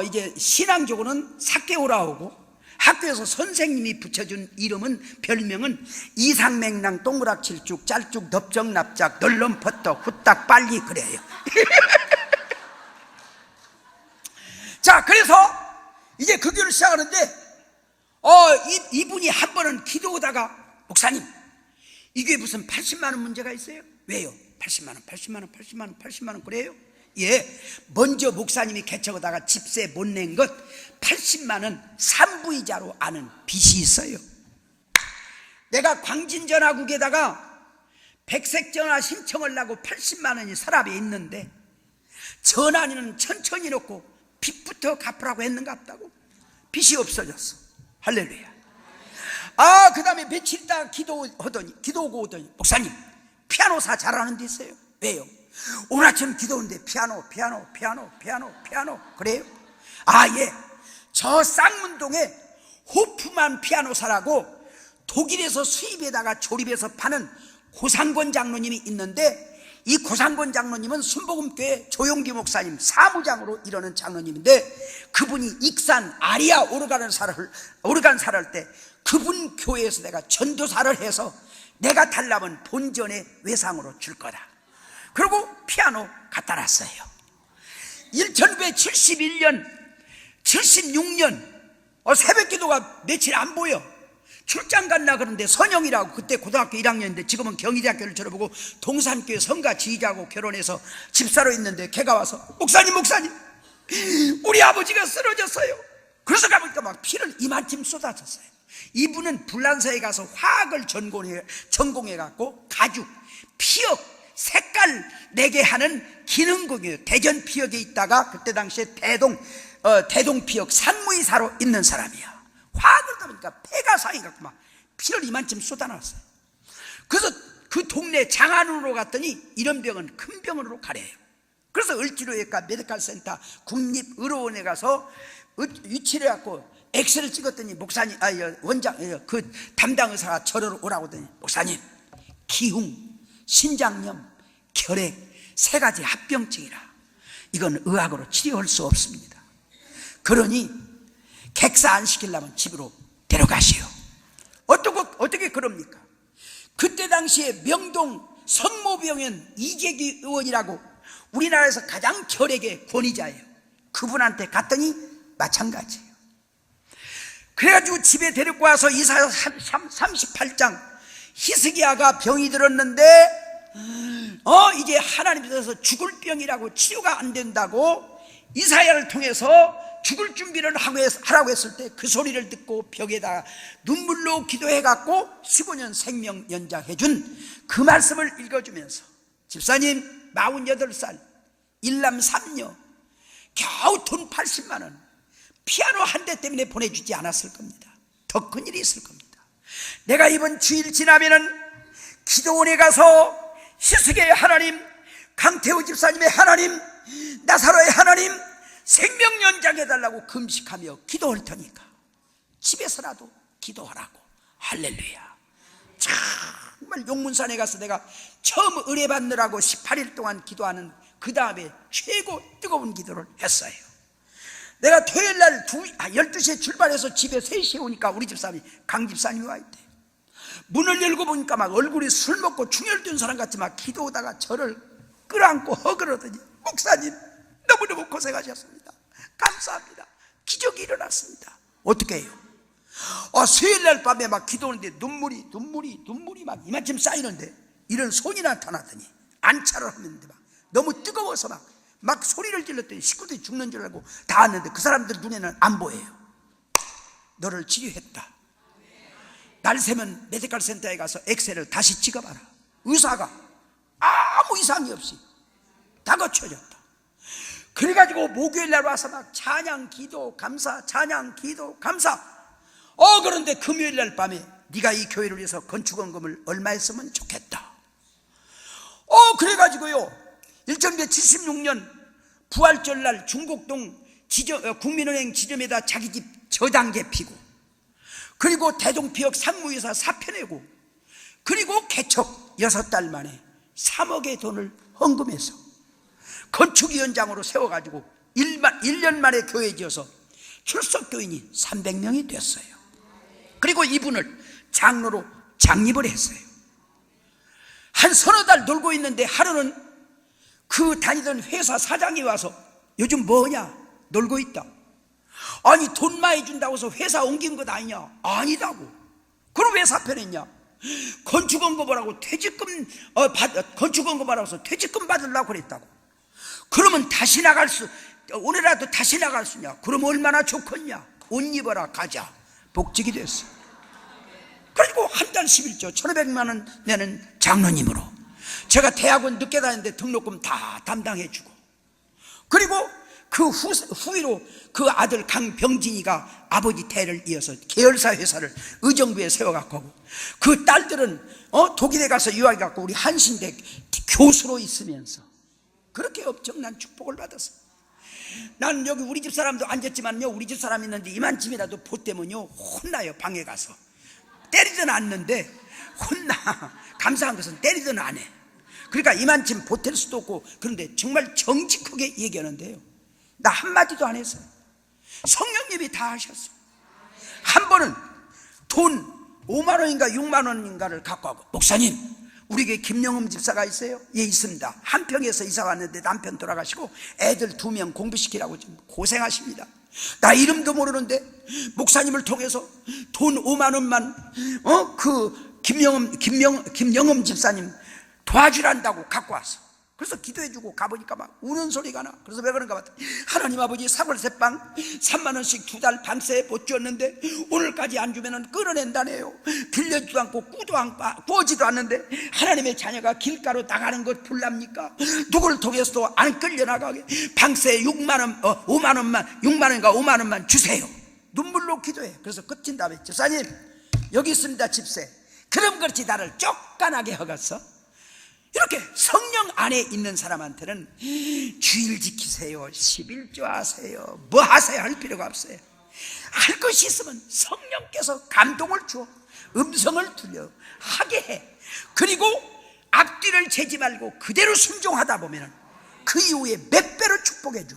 이제 신앙적으로는 사개오라오고 학교에서 선생님이 붙여준 이름은 별명은 이상맹랑 동그락칠쭉 짤쭉 넓적납작 널렁퍼떡 후딱 빨리 그래요. 자 그래서 이제 그 교를 시작하는데 이분이 한 번은 기도하다가 목사님 이게 무슨 80만 원 문제가 있어요? 왜요? 80만 원, 80만 원, 80만 원, 80만 원 그래요? 예, 먼저 목사님이 개척하다가 집세 못 낸 것 80만 원 산부이자로 아는 빚이 있어요. 내가 광진전화국에다가 백색전화 신청을 하고 80만 원이 서랍에 있는데 전화는 천천히 놓고 빚부터 갚으라고 했는가 없다고. 빚이 없어졌어. 할렐루야. 그 다음에 며칠 있다가 기도오고 오더니 목사님 피아노사 잘하는 데 있어요. 왜요? 오늘 아침 기도하는데 피아노 그래요? 예, 저 쌍문동에 호프만 피아노사라고 독일에서 수입에다가 조립해서 파는 고상권 장로님이 있는데, 이 고상권 장로님은 순복음교회 조용기 목사님 사무장으로 이러는 장로님인데, 그분이 익산 아리아 오르간사를 할 때 그분 교회에서 내가 전도사를 해서 내가 달라면 본전의 외상으로 줄 거다. 그리고 피아노 갖다 놨어요. 1971년 76년 새벽 기도가 며칠 안 보여. 출장 갔나 그런데 선영이라고, 그때 고등학교 1학년인데 지금은 경희대학교를 졸업하고 동산교회 성가 지휘자하고 결혼해서 집사로 있는데, 걔가 와서 목사님 우리 아버지가 쓰러졌어요. 그래서 가보니까 막 피를 이만큼 쏟아졌어요. 이분은 불란서에 가서 화학을 전공해갖고 가죽, 피혁, 색깔 내게 하는 기능공이에요. 대전 피혁에 있다가 그때 당시에 대동 피혁 산무이사로 있는 사람이야. 화학을 하다 보니까 폐가 상해갖고 막 피를 이만큼 쏟아놨어요. 그래서 그 동네 장안으로 갔더니 이런 병은 큰 병원으로 가래요. 그래서 을지로외과 메디컬센터 국립의료원에 가서 위치를 해갖고 엑스를 찍었더니 목사님, 그 담당 의사가 저를 오라고 하더니 목사님, 기흉, 신장염, 결핵 3가지 합병증이라 이건 의학으로 치료할 수 없습니다. 그러니 객사 안 시키려면 집으로 데려가시오. 어떻게 그럽니까? 그때 당시에 명동 성모병원 이재기 의원이라고 우리나라에서 가장 결핵의 권위자예요. 그분한테 갔더니 마찬가지예요. 그래가지고 집에 데리고 와서 이사야 38장 히스기야가 병이 들었는데 이제 하나님께서 죽을 병이라고 치료가 안 된다고 이사야를 통해서 죽을 준비를 하라고 했을 때 그 소리를 듣고 벽에다 눈물로 기도해갖고 15년 생명 연장해준 그 말씀을 읽어주면서, 집사님 48살 일남 3녀 겨우 돈 80만 원 피아노 한 대 때문에 보내주지 않았을 겁니다. 더 큰 일이 있을 겁니다. 내가 이번 주일 지나면은 기도원에 가서 히스기야의 하나님, 강태호 집사님의 하나님, 나사로의 하나님 생명 연장해달라고 금식하며 기도할 테니까 집에서라도 기도하라고. 할렐루야. 정말 용문산에 가서 내가 처음 의뢰 받느라고 18일 동안 기도하는 그 다음에 최고 뜨거운 기도를 했어요. 내가 토요일날 12시에 출발해서 집에 3시에 오니까 우리 집사람이, 강 집사님이 와 있대. 문을 열고 보니까 막 얼굴이 술 먹고 충혈된 사람 같이 막 기도하다가 저를 끌어안고 허그러더니 목사님 너무너무 고생하셨습니다. 감사합니다. 기적이 일어났습니다. 어떻게 해요? 수요일날 밤에 막 기도하는데 눈물이 막 이만큼 쌓이는데 이런 손이 나타나더니 안차를 하는데 막 너무 뜨거워서 막 소리를 질렀더니 식구들이 죽는 줄 알고 다 왔는데 그 사람들 눈에는 안 보여요. 너를 치료했다. 날 새면 메디컬 센터에 가서 엑스레이를 다시 찍어봐라. 의사가 아무 이상이 없이 다 고쳐졌다. 그래가지고 목요일 날 와서 막 찬양 기도 감사, 찬양 기도 감사. 그런데 금요일 날 밤에 네가 이 교회를 위해서 건축원금을 얼마 했으면 좋겠다. 그래가지고요 1976년 부활절 날 중곡동 국민은행 지점에다 자기 집 저당계 피고, 그리고 대동피역 산무이사 사표 내고, 그리고 개척 6달 만에 3억의 돈을 헌금해서 건축위원장으로 세워가지고 1년 만에 교회 지어서 출석교인이 300명이 됐어요. 그리고 이분을 장로로 장립을 했어요. 한 서너 달 놀고 있는데 하루는 그 다니던 회사 사장이 와서 요즘 뭐냐? 놀고 있다. 아니 돈 많이 준다고 해서 회사 옮긴 것 아니냐? 아니다고. 그럼 왜 사표 냈냐? 건축원금하라고 퇴직금 건축원금하라고 퇴직금 받으려고 그랬다고. 그러면 다시 나갈 수, 오늘라도 다시 나갈 수냐? 그럼 얼마나 좋겠냐? 옷 입어라 가자. 복직이 됐어. 그리고 한 달 11조 1,500만 원 내는 장로님으로 제가 대학원 늦게 다녔는데 등록금 다 담당해주고, 그리고 그 후위로 그 아들 강병진이가 아버지 태를 이어서 계열사 회사를 의정부에 세워갖고, 그 딸들은 독일에 가서 유학해갖고 우리 한신대 교수로 있으면서 그렇게 엄청난 축복을 받았어. 난 여기 우리 집 사람도 앉았지만요, 우리 집 사람 있는데 이만쯤이라도 보태면요 혼나요. 방에 가서 때리든 않는데 혼나. 감사한 것은 때리든 안 해. 그러니까 이만큼 보탤 수도 없고. 그런데 정말 정직하게 얘기하는데요, 나 한마디도 안 했어요. 성령님이 다 하셨어. 한 번은 돈 5만 원인가 6만 원인가를 갖고 하고, 목사님 우리에게 김영흠 집사가 있어요? 예, 있습니다. 한평에서 이사 왔는데 남편 돌아가시고 애들 2명 공부시키라고 좀 고생하십니다. 나 이름도 모르는데 목사님을 통해서 돈 5만 원만 그 김영흠 집사님 도와주란다고 갖고 왔어. 그래서 기도해주고 가보니까 막 우는 소리가 나. 그래서 왜 그런가 봤더니, 하나님 아버지 사골세빵 3만 원씩 2달 밤새 못 줬는데 오늘까지 안 주면은 끌어낸다네요. 빌려주지도 않고 구워지도 않는데 하나님의 자녀가 길가로 나가는 것 불납니까? 누구를 통해서도 안 끌려나가게 방세 6만 원, 5만 원만, 6만 원인가 5만 원만 주세요. 눈물로 기도해. 그래서 끝인 다음에, 집사님 여기 있습니다 집세. 그럼 그렇지 나를 쫓겨나게 하겠어? 이렇게 성령 안에 있는 사람한테는 주일 지키세요, 11조 하세요, 뭐 하세요 할 필요가 없어요. 할 것이 있으면 성령께서 감동을 주어 음성을 들려 하게 해. 그리고 앞뒤를 재지 말고 그대로 순종하다 보면 그 이후에 몇 배로 축복해 줘.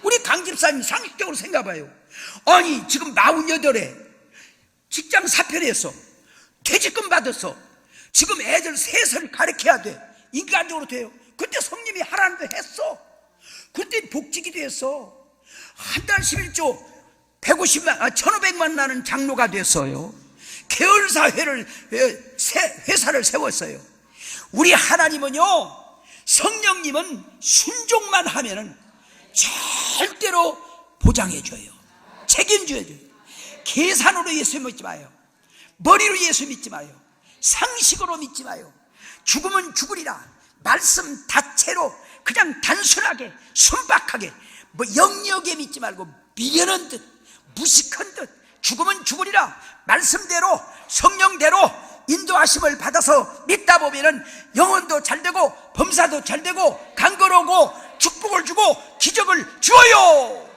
우리 강 집사님 상식적으로 생각해봐요. 아니 지금 48에 직장 사표했어, 퇴직금 받았어, 지금 애들 셋을 가르쳐야 돼. 인간적으로 돼요. 그때 성님이 하라는 거 했어. 그때 복직이 됐어. 한 달 11조 1,500만 나는 장로가 됐어요. 계열사 회사를 세웠어요. 우리 하나님은요, 성령님은 순종만 하면은 절대로 보장해줘요. 책임져줘요. 계산으로 예수 믿지 마요. 머리로 예수 믿지 마요. 상식으로 믿지 마요. 죽으면 죽으리라 말씀 자체로 그냥 단순하게 순박하게 뭐 영역에 믿지 말고 미련한 듯 무식한 듯 죽으면 죽으리라 말씀대로 성령대로 인도하심을 받아서 믿다 보면은 영혼도 잘되고 범사도 잘되고 강건하고 축복을 주고 기적을 주어요.